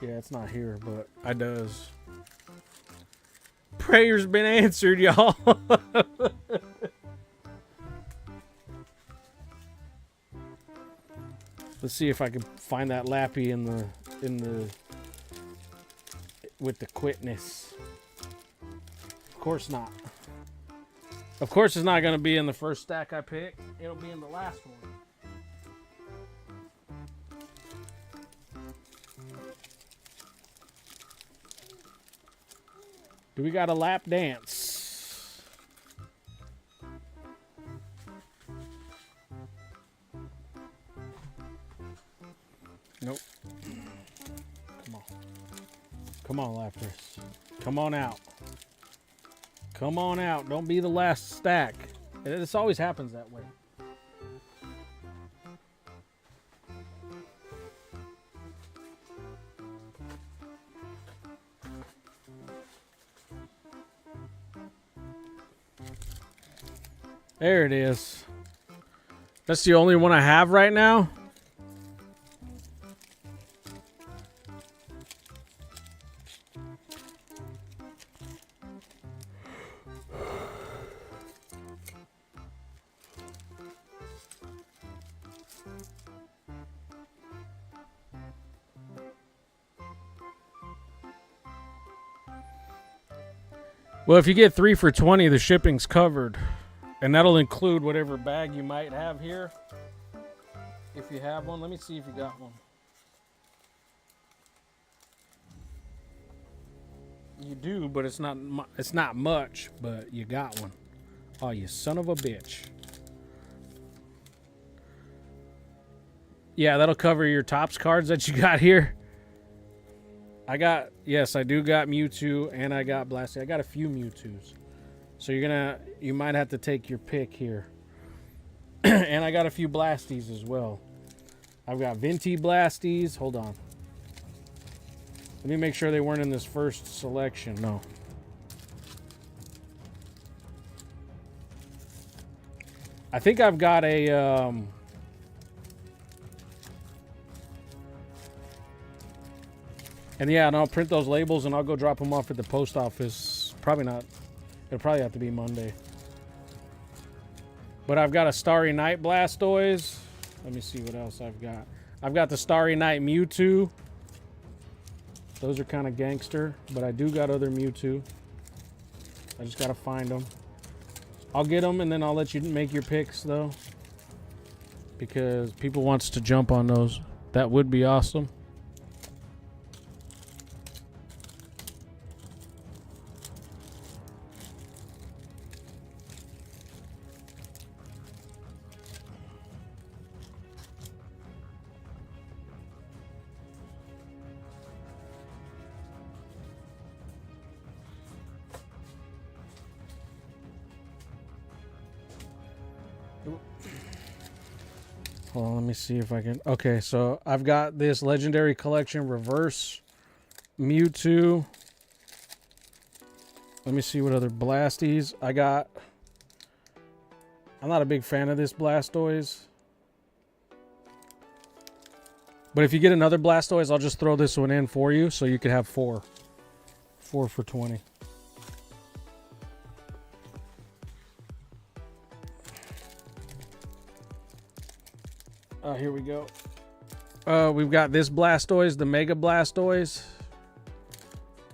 Yeah, it's not here, but I does. Prayer's been answered, y'all. Let's see if I can find that Lappy in the with the quickness. Of course not. Of course it's not going to be in the first stack I pick. It'll be in the last one. Do we got a lap dance? Nope. Come on. Come on, Lapras. Come on out. Come on out. Don't be the last stack. This always happens that way. There it is. That's the only one I have right now. Well, if you get 3 for $20, the shipping's covered. And that'll include whatever bag you might have here. If you have one, let me see if you got one. You do, but it's not much, but you got one. Oh, you son of a bitch. Yeah, that'll cover your Topps cards that you got here. Yes, I do got Mewtwo and I got Blasty. I got a few Mewtwo's. So you might have to take your pick here. And I got a few Blasties as well. I've got Venti Blasties. Hold on. Let me make sure they weren't in this first selection. No. I think I've got a... And yeah, and I'll print those labels and I'll go drop them off at the post office. Probably not. It'll probably have to be Monday. But I've got a Starry Night Blastoise. Let me see what else I've got. I've got the Starry Night Mewtwo. Those are kind of gangster, but I do got other Mewtwo. I just gotta find them. I'll get them and then I'll let you make your picks though, because people wants to jump on those. That would be awesome. Hold on, let me see if I can. Okay, so I've got this Legendary Collection Reverse Mewtwo. Let me see what other Blasties I got. I'm not a big fan of this Blastoise. But if you get another Blastoise, I'll just throw this one in for you so you could have 4. 4 for 20. Here we go. We've got this Blastoise, the Mega Blastoise,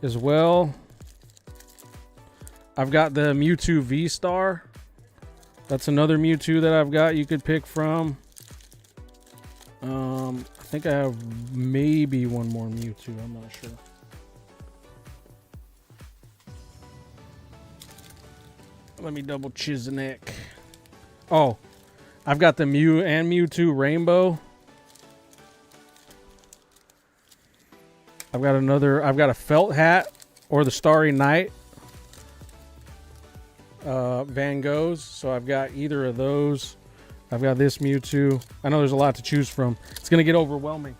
as well. I've got the Mewtwo V-Star. That's another Mewtwo that I've got you could pick from. I think I have maybe one more Mewtwo. I'm not sure. Let me double Chiseneck. Oh. I've got the Mew and Mewtwo Rainbow. I've got a Felt Hat or the Starry Night Van Goghs. So I've got either of those. I've got this Mewtwo. I know there's a lot to choose from. It's going to get overwhelming.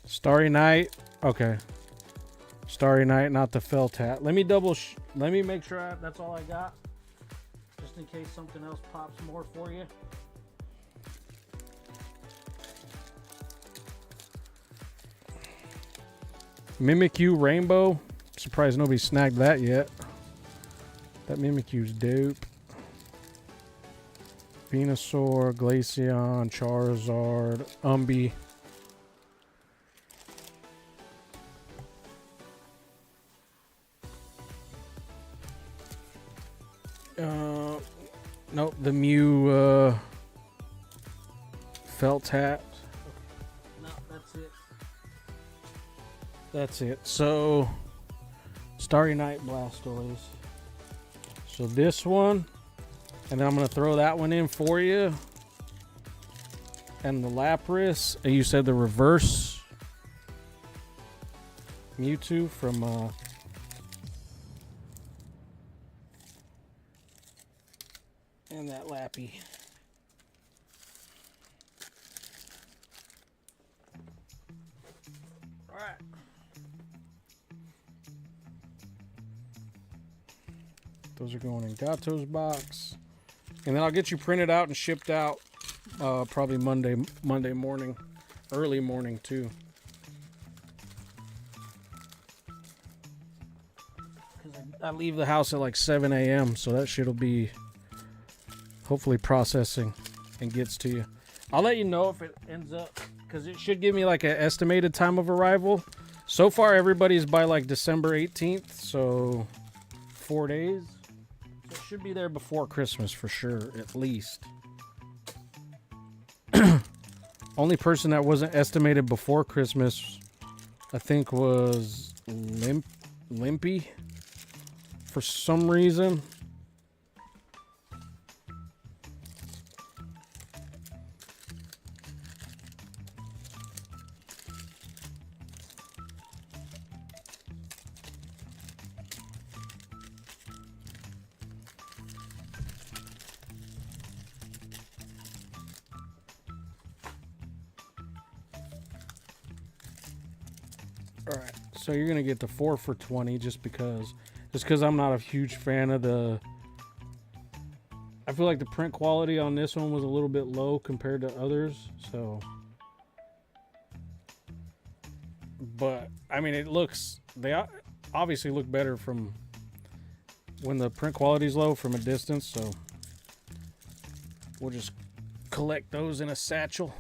Starry Night. Okay. Starry Night, not the Felt Hat. Let me make sure that's all I got. Just in case something else pops more for you. Mimikyu Rainbow. Surprised nobody snagged that yet. That Mimikyu's dope. Venusaur, Glaceon, Charizard, Umbee. Nope, the Mew Felt Hat. No, that's it. That's it. So, Starry Night Blastoise. So this one, and then I'm going to throw that one in for you. And the Lapras, and you said the reverse Mewtwo from and that Lappy. All right. Those are going in Gato's box. And then I'll get you printed out and shipped out probably Monday morning, early morning too. I leave the house at like 7 a.m. so that shit'll be hopefully processing and gets to you. I'll let you know if it ends up, because it should give me like an estimated time of arrival. So far everybody's by like December 18th, so 4 days. So it should be there before Christmas for sure, at least. Only person that wasn't estimated before Christmas, I think, was Limpy for some reason. All right, so you're gonna get the 4 for 20 just because I'm not a huge fan of the. I feel like the print quality on this one was a little bit low compared to others, so. But I mean, they obviously look better from when the print quality is low from a distance, so we'll just collect those in a satchel.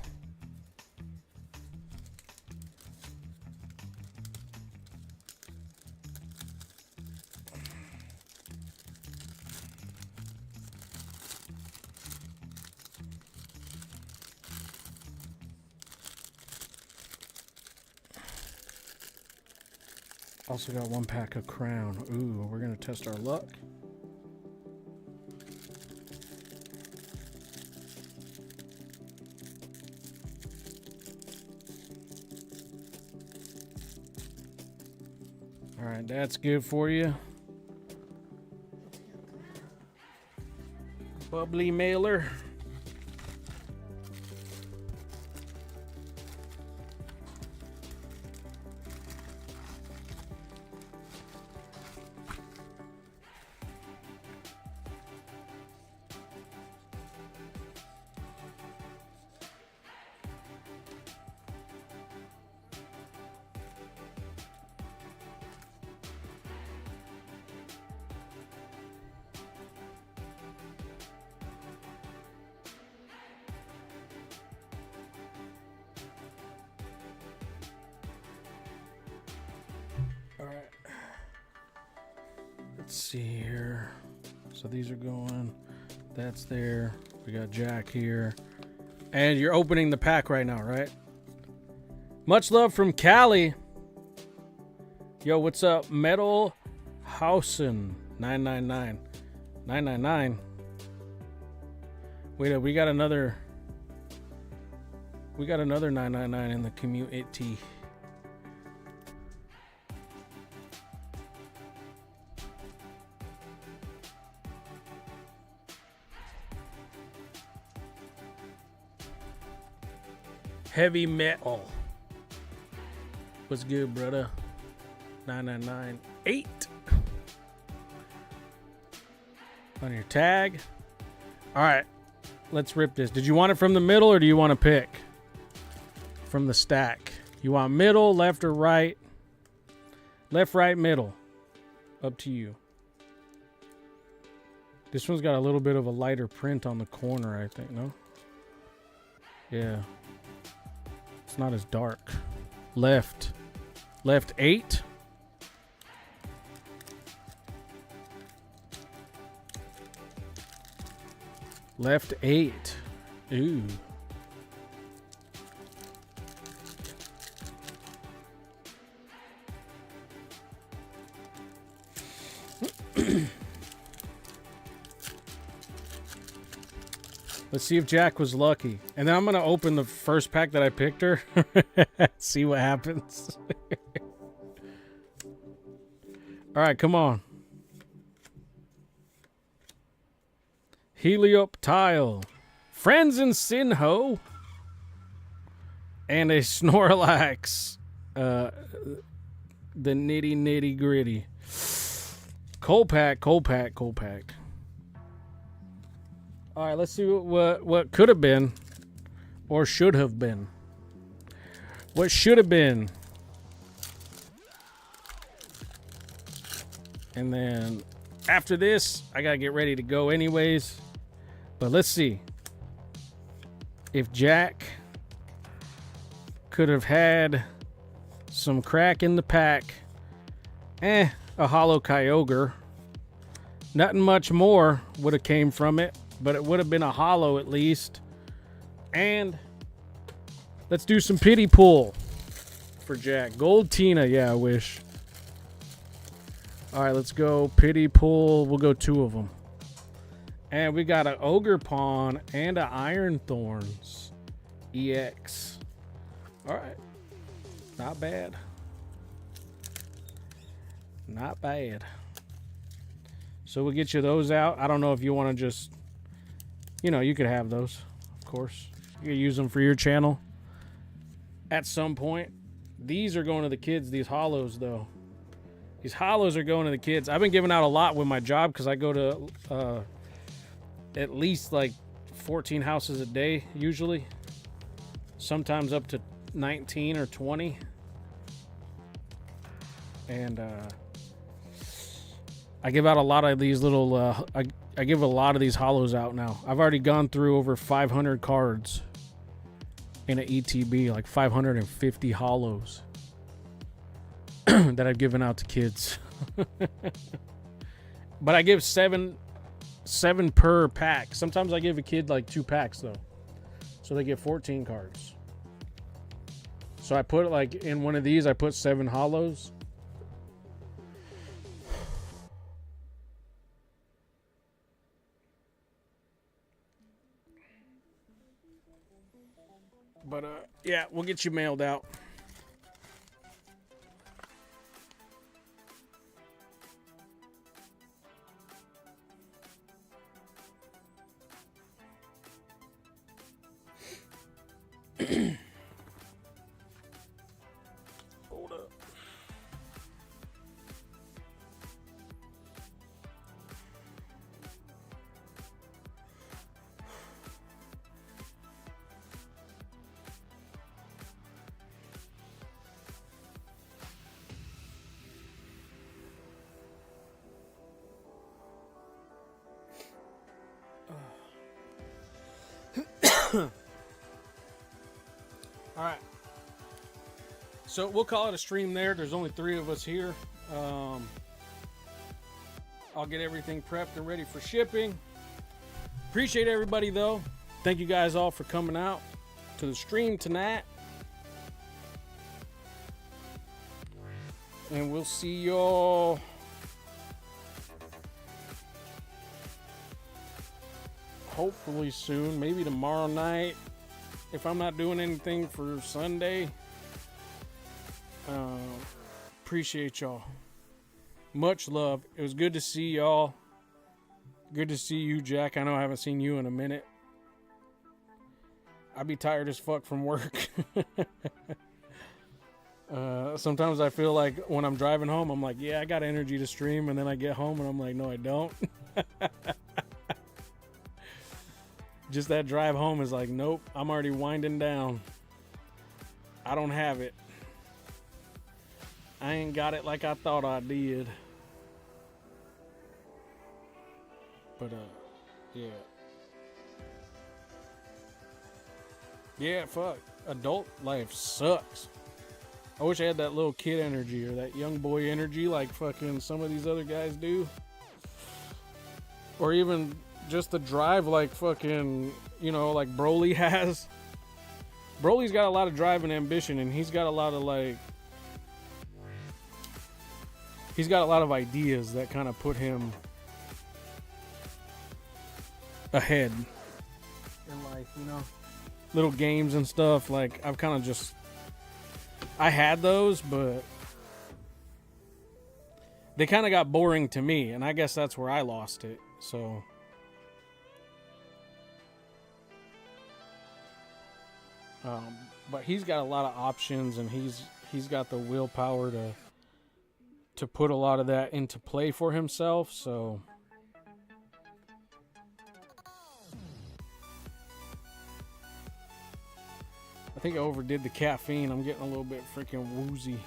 Also got 1 pack of Crown. Ooh, we're gonna test our luck. All right, that's good for you. Bubbly mailer. All right. Let's see here. So these are going. That's there. We got Jack here. And you're opening the pack right now, right? Much love from Cali. Yo, what's up? Metal Hausen 999. 999. Wait, we got another 999 in the community. Heavy metal. What's good, brother? 9998 on your tag. All right, let's rip this. Did you want it from the middle or do you want to pick from the stack? You want middle, left, or right? Left, right, middle. Up to you. This one's got a little bit of a lighter print on the corner, I think, no? Yeah. It's not as dark. Left. Left 8. Left 8. Ooh. Let's see if Jack was lucky. And then I'm going to open the first pack that I picked her. See what happens. All right, come on. Helioptile. Friends in Sinho. And a Snorlax. The nitty gritty. Cold pack. All right, let's see what could have been or should have been. What should have been. And then after this, I got to get ready to go anyways. But let's see if Jack could have had some crack in the pack. A hollow Kyogre. Nothing much more would have came from it. But it would have been a hollow at least. And let's do some pity pull for Jack. Gold Tina, yeah, I wish. All right, let's go pity pull. We'll go 2 of them. And we got an Ogre Pawn and an Iron Thorns EX. All right, not bad. Not bad. So we'll get you those out. I don't know if you want to just... You know, you could have those, of course. You could use them for your channel at some point. These are going to the kids, these hollows, though. These hollows are going to the kids. I've been giving out a lot with my job because I go to at least like 14 houses a day, usually. Sometimes up to 19 or 20. And I give out a lot of these little... I give a lot of these hollows out now. I've already gone through over 500 cards in an ETB, like 550 hollows that I've given out to kids. But I give seven per pack. Sometimes I give a kid like 2 packs though, so they get 14 cards. So I put like in one of these, I put 7 hollows. But yeah, we'll get you mailed out. Hold up. All right, so we'll call it a stream there. There's only 3 of us here. I'll get everything prepped and ready for shipping. Appreciate everybody though. Thank you guys all for coming out to the stream tonight, and we'll see y'all hopefully soon, maybe tomorrow night. If I'm not doing anything for Sunday, appreciate y'all. Much love. It was good to see y'all. Good to see you, Jack. I know I haven't seen you in a minute. I'd be tired as fuck from work. Sometimes I feel like when I'm driving home, I'm like, yeah, I got energy to stream. And then I get home and I'm like, no, I don't. Just that drive home is like, nope, I'm already winding down. I don't have it. I ain't got it like I thought I did. But, yeah. Yeah, fuck. Adult life sucks. I wish I had that little kid energy or that young boy energy like fucking some of these other guys do. Or even just the drive like fucking, you know, like Broly has. Broly's got a lot of drive and ambition, and he's got a lot of like, he's got a lot of ideas that kind of put him ahead in life, you know. Little games and stuff, like I've kind of just, I had those, but they kind of got boring to me, and I guess that's where I lost it. So but he's got a lot of options, and he's got the willpower to put a lot of that into play for himself. So I think I overdid the caffeine. I'm getting a little bit freaking woozy.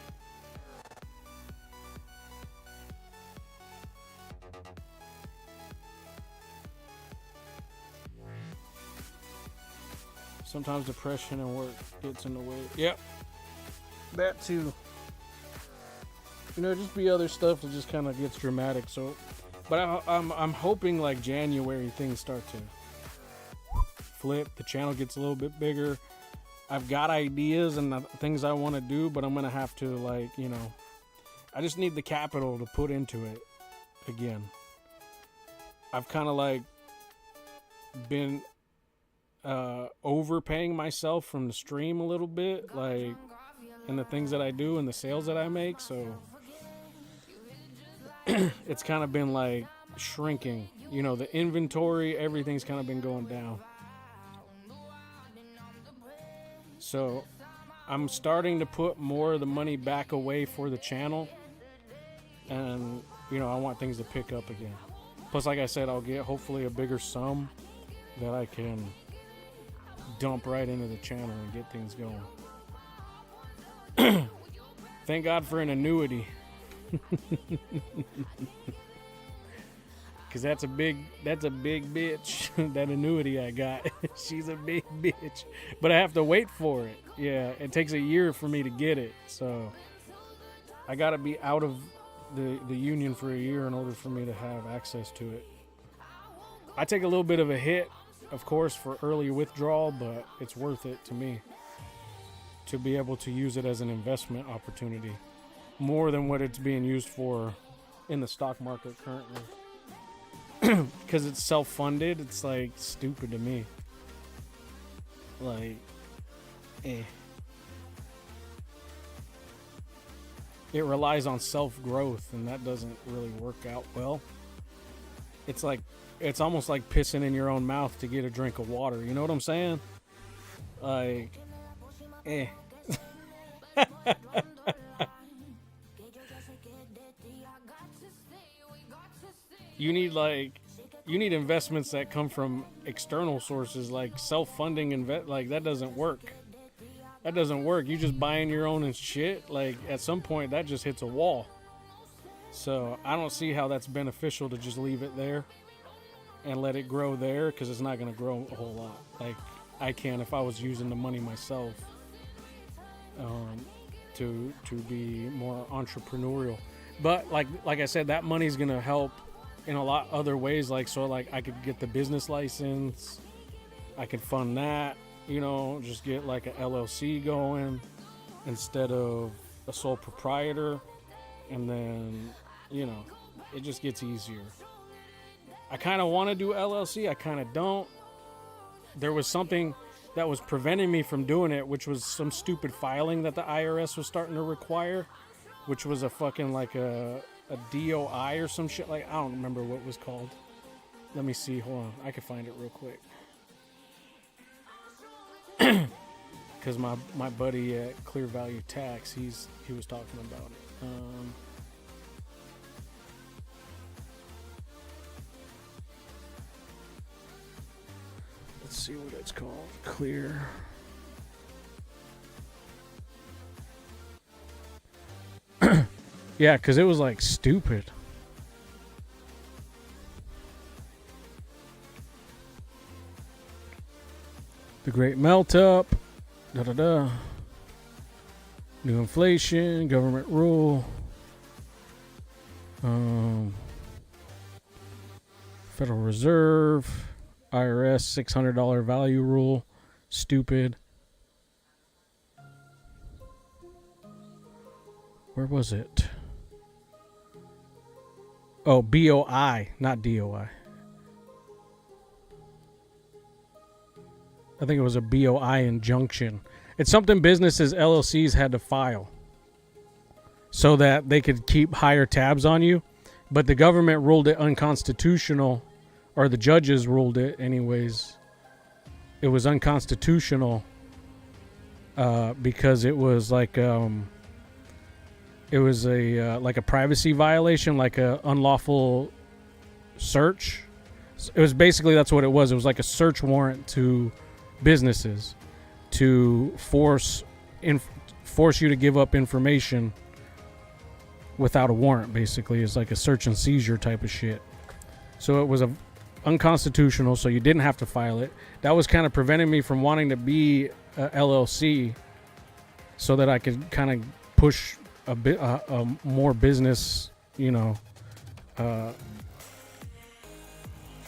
Sometimes depression and work gets in the way. Yep. That too. You know, just be other stuff that just kind of gets dramatic. So, but I'm hoping like January things start to flip. The channel gets a little bit bigger. I've got ideas and things I want to do, but I'm going to have to like, you know, I just need the capital to put into it again. I've kind of like been overpaying myself from the stream a little bit, like, and the things that I do and the sales that I make. So it's kind of been like shrinking, you know, the inventory, everything's kind of been going down. So I'm starting to put more of the money back away for the channel, and you know, I want things to pick up again. Plus, like I said, I'll get hopefully a bigger sum that I can dump right into the channel and get things going. Thank God for an annuity. Cause that's a big bitch. That annuity I got. She's a big bitch. But I have to wait for it. Yeah, it takes a year for me to get it. So I gotta be out of the union for a year in order for me to have access to it. I take a little bit of a hit, of course, for early withdrawal, but it's worth it to me to be able to use it as an investment opportunity more than what it's being used for in the stock market currently. Because it's self-funded, it's like stupid to me. Like, It relies on self-growth, and that doesn't really work out well. It's like, it's almost like pissing in your own mouth to get a drink of water. You know what I'm saying? Like, You need investments that come from external sources, like self-funding like that doesn't work. That doesn't work. You just buying your own and shit. Like at some point that just hits a wall. So I don't see how that's beneficial to just leave it there and let it grow there, because it's not going to grow a whole lot. Like I can if I was using the money myself to be more entrepreneurial. But like I said, that money's going to help in a lot other ways. Like, so like I could get the business license. I could fund that, you know, just get like a LLC going instead of a sole proprietor. And then, you know, it just gets easier. I kind of want to do LLC. I kind of don't. There was something that was preventing me from doing it, which was some stupid filing that the IRS was starting to require, which was a fucking like a DOI or some shit. Like, I don't remember what it was called. Let me see. Hold on. I can find it real quick. Because my buddy at Clear Value Tax, he was talking about it. Let's see what it's called. Clear. Yeah, because it was like stupid. The Great Melt Up. Da-da-da. New inflation. Government rule. Federal Reserve. IRS $600 value rule. Stupid. Where was it? Oh, BOI, not DOI. I think it was a BOI injunction. It's something businesses, LLCs had to file so that they could keep higher tabs on you. But the government ruled it unconstitutional, or the judges ruled it anyways. It was unconstitutional because it was like it was a like a privacy violation, like a unlawful search. It was basically, that's what it was. It was like a search warrant to businesses to force you to give up information without a warrant. Basically, it's like a search and seizure type of shit. So it was unconstitutional. So you didn't have to file it. That was kind of preventing me from wanting to be a LLC, so that I could kind of push a bit more business, you know,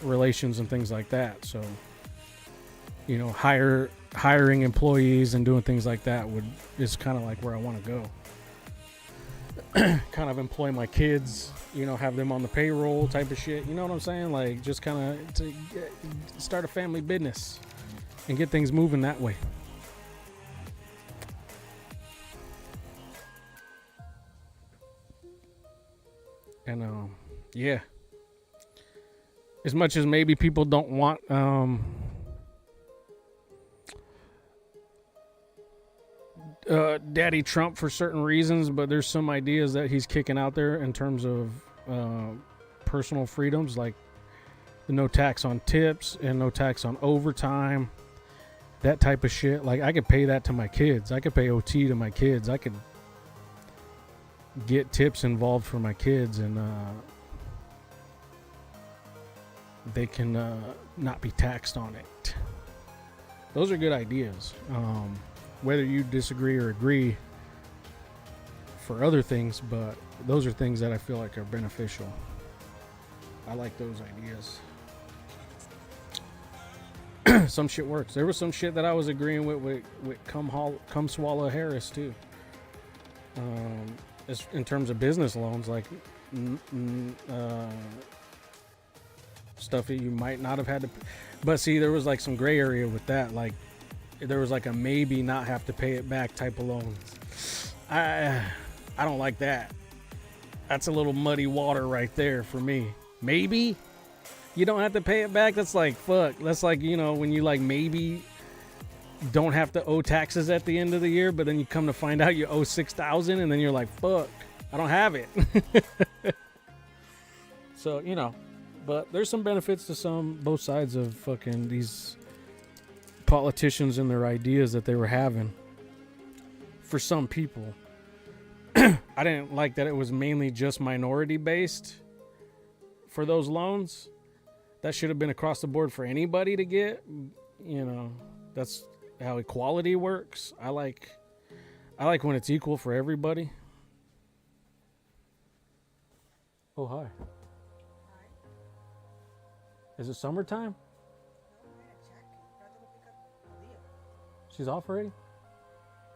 relations and things like that. So, you know, hiring employees and doing things like that is kind of like where I want to go. Kind of employ my kids, you know, have them on the payroll type of shit. You know what I'm saying? Like, just kind of to start a family business and get things moving that way. And yeah, as much as maybe people don't want Daddy Trump for certain reasons, but there's some ideas that he's kicking out there in terms of personal freedoms, like the no tax on tips and no tax on overtime, that type of shit. Like, I could pay that to my kids. I could pay OT to my kids. I could get tips involved for my kids, and they can not be taxed on it. Those are good ideas. Whether you disagree or agree for other things, but those are things that I feel like are beneficial. I like those ideas. Some shit works. There was some shit that I was agreeing with Come Swallow Harris too. In terms of business loans, like stuff that you might not have had to. But see, there was like some gray area with that. Like, there was like a maybe not have to pay it back type of loans. I don't like that. That's a little muddy water right there for me. Maybe you don't have to pay it back. That's like, fuck. That's like, you know, when you like maybe don't have to owe taxes at the end of the year, but then you come to find out you owe $6,000, and then you're like, fuck, I don't have it. So, you know, but there's some benefits to both sides of fucking these politicians and their ideas that they were having. For some people, I didn't like that it was mainly just minority based for those loans. That should have been across the board for anybody to get. You know, that's how equality works. I like when it's equal for everybody. Oh, hi. Is it summertime? She's off already?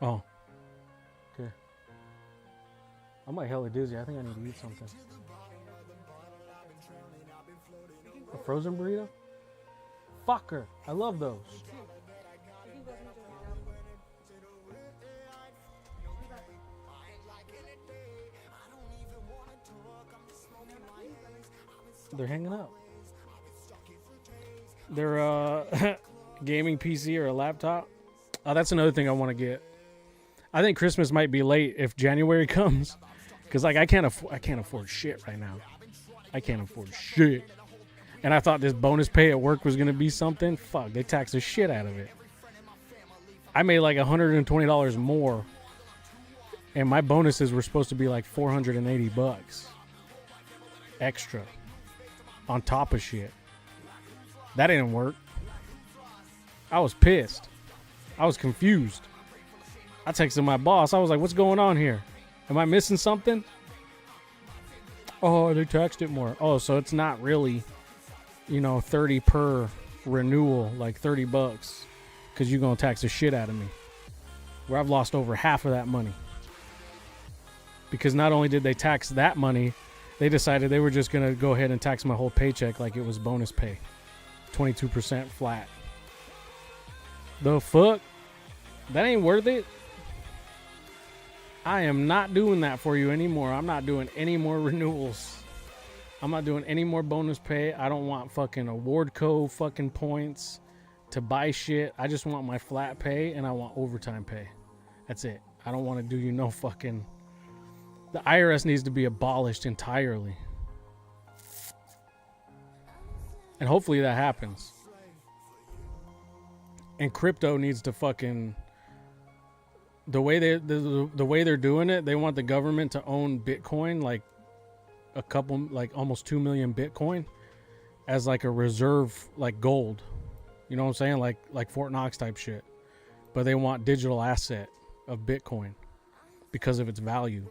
Oh. Okay. I'm like hella dizzy. I think I need to eat something. A frozen burrito? Fucker. I love those. They're hanging up. They're gaming PC or a laptop. Oh, that's another thing I want to get. I think Christmas might be late if January comes, because like I can't afford shit right now. I can't afford shit. And I thought this bonus pay at work was gonna be something. Fuck, they tax the shit out of it. I made like $120 more, and my bonuses were supposed to be like $480 extra on top of shit. That didn't work. I was pissed. I was confused. I texted my boss. I was like, what's going on here? Am I missing something? Oh, they taxed it more. Oh, so it's not really, you know, 30 per renewal, like $30, because you're going to tax the shit out of me. Where I've lost over half of that money. Because not only did they tax that money, they decided they were just going to go ahead and tax my whole paycheck like it was bonus pay. 22% flat. The fuck? That ain't worth it. I am not doing that for you anymore. I'm not doing any more renewals. I'm not doing any more bonus pay. I don't want fucking award co fucking points to buy shit. I just want my flat pay, and I want overtime pay. That's it. I don't want to do you no fucking... The IRS needs to be abolished entirely. And hopefully that happens. And crypto needs to fucking... The way they're doing it, they want the government to own Bitcoin, like a couple, like almost 2 million Bitcoin, as like a reserve, like gold. You know what I'm saying? Like Fort Knox type shit. But they want digital asset of Bitcoin because of its value.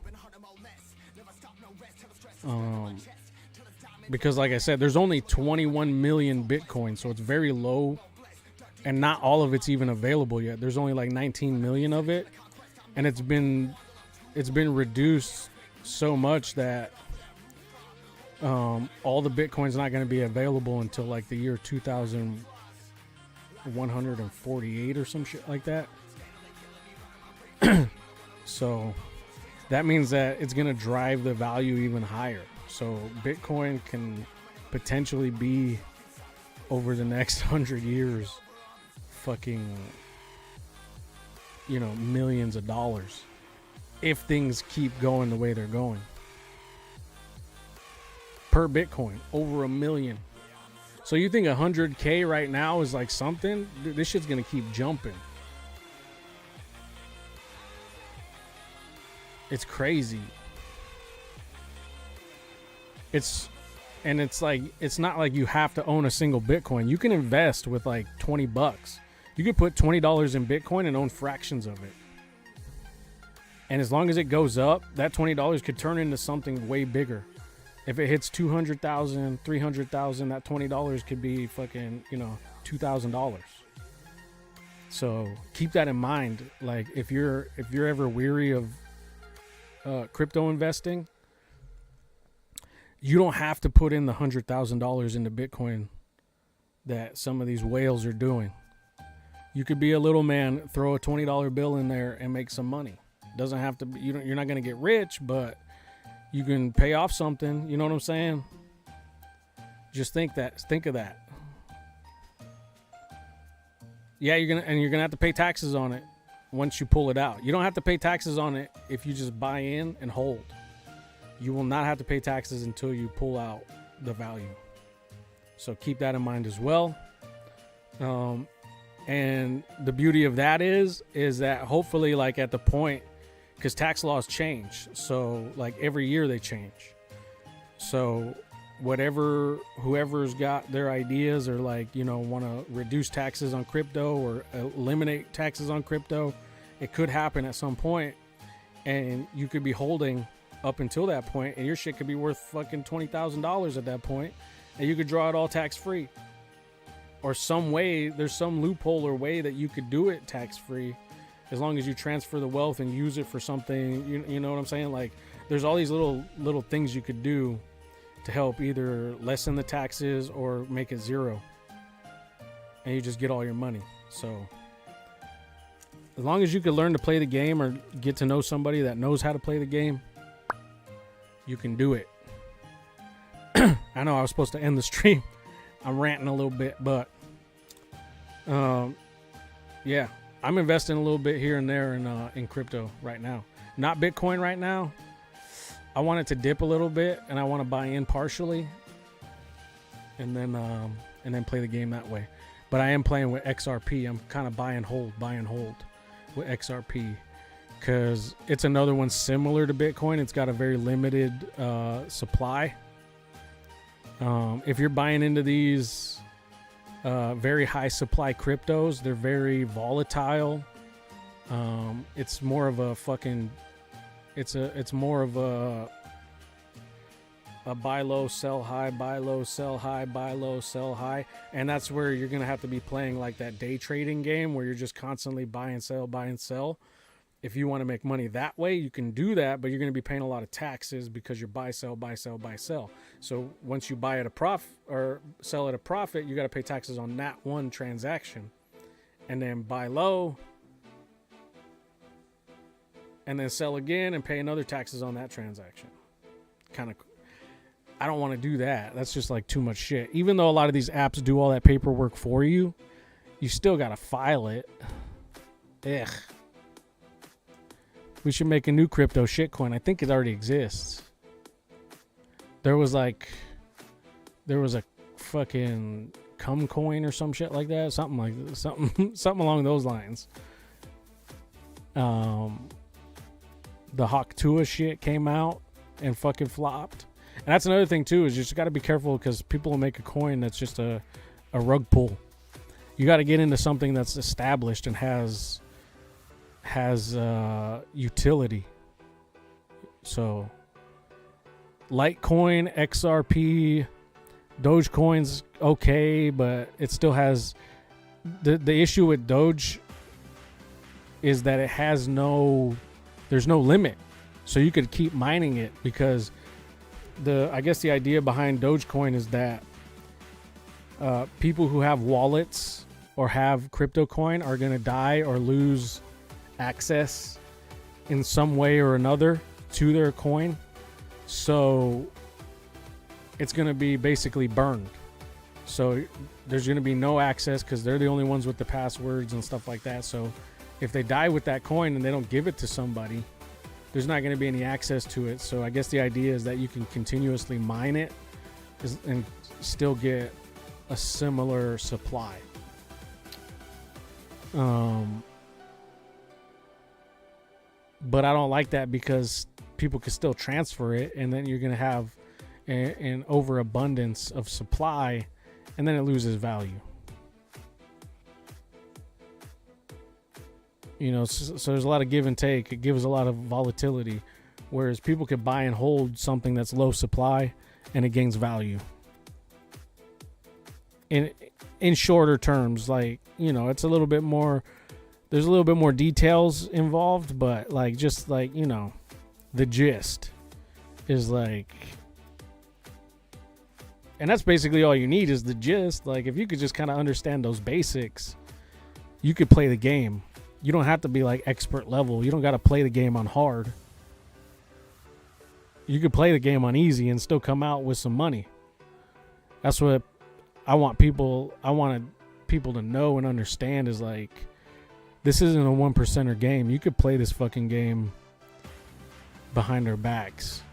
Because like I said, there's only 21 million Bitcoin, so it's very low, and not all of it's even available yet. There's only like 19 million of it, and it's been reduced so much that all the Bitcoin's not going to be available until like the year 2148 or some shit like that. So that means that it's going to drive the value even higher. So Bitcoin can potentially be, over the next 100 years, fucking millions of dollars if things keep going the way they're going. Per Bitcoin, over $1 million. So you think 100K right now is like something? This shit's gonna keep jumping. It's crazy. It's like, it's not like you have to own a single Bitcoin. You can invest with like $20. You could put $20 in Bitcoin and own fractions of it. And as long as it goes up, that $20 could turn into something way bigger. If it hits 200,000, 300,000, that $20 could be fucking, $2,000. So keep that in mind. Like if you're ever weary of crypto investing, you don't have to put in the $100,000 into Bitcoin that some of these whales are doing. You could be a little man, throw a $20 bill in there and make some money. Doesn't have to be, you're not going to get rich, but you can pay off something. You know what I'm saying? Just think of that. Yeah, you're gonna have to pay taxes on it once you pull it out. You don't have to pay taxes on it if you just buy in and hold. You will not have to pay taxes until you pull out the value. So keep that in mind as well. And the beauty of that is that hopefully, like at the point, because tax laws change, so like every year they change. So whoever's got their ideas or like want to reduce taxes on crypto or eliminate taxes on crypto, it could happen at some point, and you could be holding up until that point, and your shit could be worth fucking $20,000 at that point, and you could draw it all tax free, or some way. There's some loophole or way that you could do it tax free, as long as you transfer the wealth and use it for something. You know what I'm saying? Like there's all these little things you could do to help either lessen the taxes or make it zero, and you just get all your money. So as long as you can learn to play the game or get to know somebody that knows how to play the game, you can do it. I know I was supposed to end the stream. I'm ranting a little bit, but yeah, I'm investing a little bit here and there in crypto right now. Not Bitcoin right now. I want it to dip a little bit, and I want to buy in partially, and then play the game that way. But I am playing with XRP. I'm kind of buy and hold with XRP, because it's another one similar to Bitcoin. It's got a very limited supply. If you're buying into these very high supply cryptos, they're very volatile. It's more of a fucking, it's more of a buy low, sell high, buy low, sell high, buy low, sell high. And that's where you're going to have to be playing like that day trading game where you're just constantly buy and sell. If you want to make money that way, you can do that, but you're going to be paying a lot of taxes because you're buy, sell. So once you buy at a profit or sell at a profit, you got to pay taxes on that one transaction, and then buy low, and then sell again and pay another taxes on that transaction. Kind of, I don't want to do that. That's just like too much shit. Even though a lot of these apps do all that paperwork for you, you still got to file it. Ugh. We should make a new crypto shitcoin. I think it already exists. There was a fucking cum coin or some shit like that. Something along those lines. The Hawk shit came out and fucking flopped. And that's another thing too, is you just got to be careful, because people will make a coin that's just a rug pull. You got to get into something that's established and has utility. So Litecoin, XRP, Dogecoin's okay, but it still has the issue with Doge is that there's no limit. So you could keep mining it, because I guess the idea behind Dogecoin is that people who have wallets or have crypto coin are going to die or lose access in some way or another to their coin. So it's going to be basically burned. So there's going to be no access, because they're the only ones with the passwords and stuff like that. So If they die with that coin and they don't give it to somebody, there's not going to be any access to it. So I guess the idea is that you can continuously mine it and still get a similar supply. But I don't like that because people can still transfer it, and then you're going to have an overabundance of supply, and then it loses value. You know, so there's a lot of give and take. It gives a lot of volatility, whereas people could buy and hold something that's low supply, and it gains value. In shorter terms, like, you know, it's a little bit more. There's a little bit more details involved, but like, just like, you know, the gist is like, and that's basically all you need is the gist. Like, if you could just kind of understand those basics, you could play the game. You don't have to be like expert level. You don't got to play the game on hard. You could play the game on easy and still come out with some money. That's what I wanted people to know and understand is like, this isn't a 1%er game. You could play this fucking game behind their backs.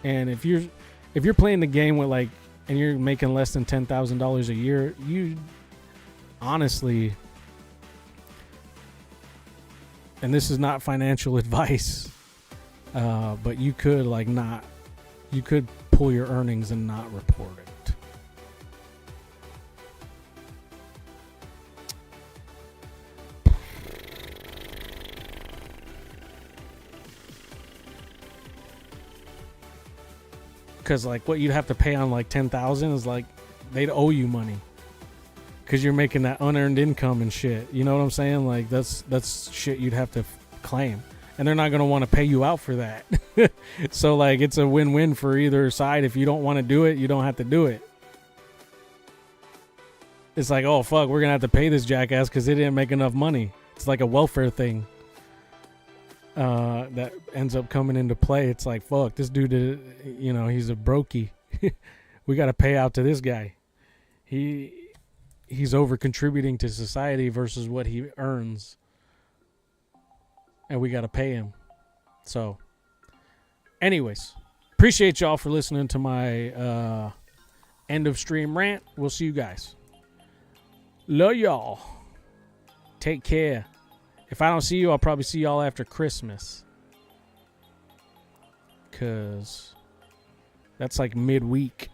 And if you're playing the game with like, and you're making less than $10,000 a year, you honestly, and this is not financial advice, but you could pull your earnings and not report it. Because like what you'd have to pay on like 10,000 is like they'd owe you money because you're making that unearned income and shit. You know what I'm saying? Like that's shit you'd have to claim, and they're not gonna want to pay you out for that. So like it's a win-win for either side. If you don't want to do it, you don't have to do it. It's like, oh fuck, we're gonna have to pay this jackass because they didn't make enough money. It's like a welfare thing. That ends up coming into play. It's like, fuck, this dude, you know, he's a brokey. We got to pay out to this guy. He's over contributing to society versus what he earns, and we got to pay him. So, anyways, appreciate y'all for listening to my end of stream rant. We'll see you guys. Love y'all. Take care. If I don't see you, I'll probably see y'all after Christmas. Because that's like midweek.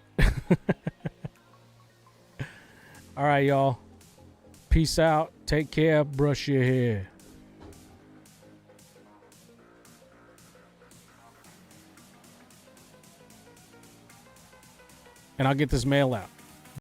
All right, y'all. Peace out. Take care. Brush your hair. And I'll get this mail out.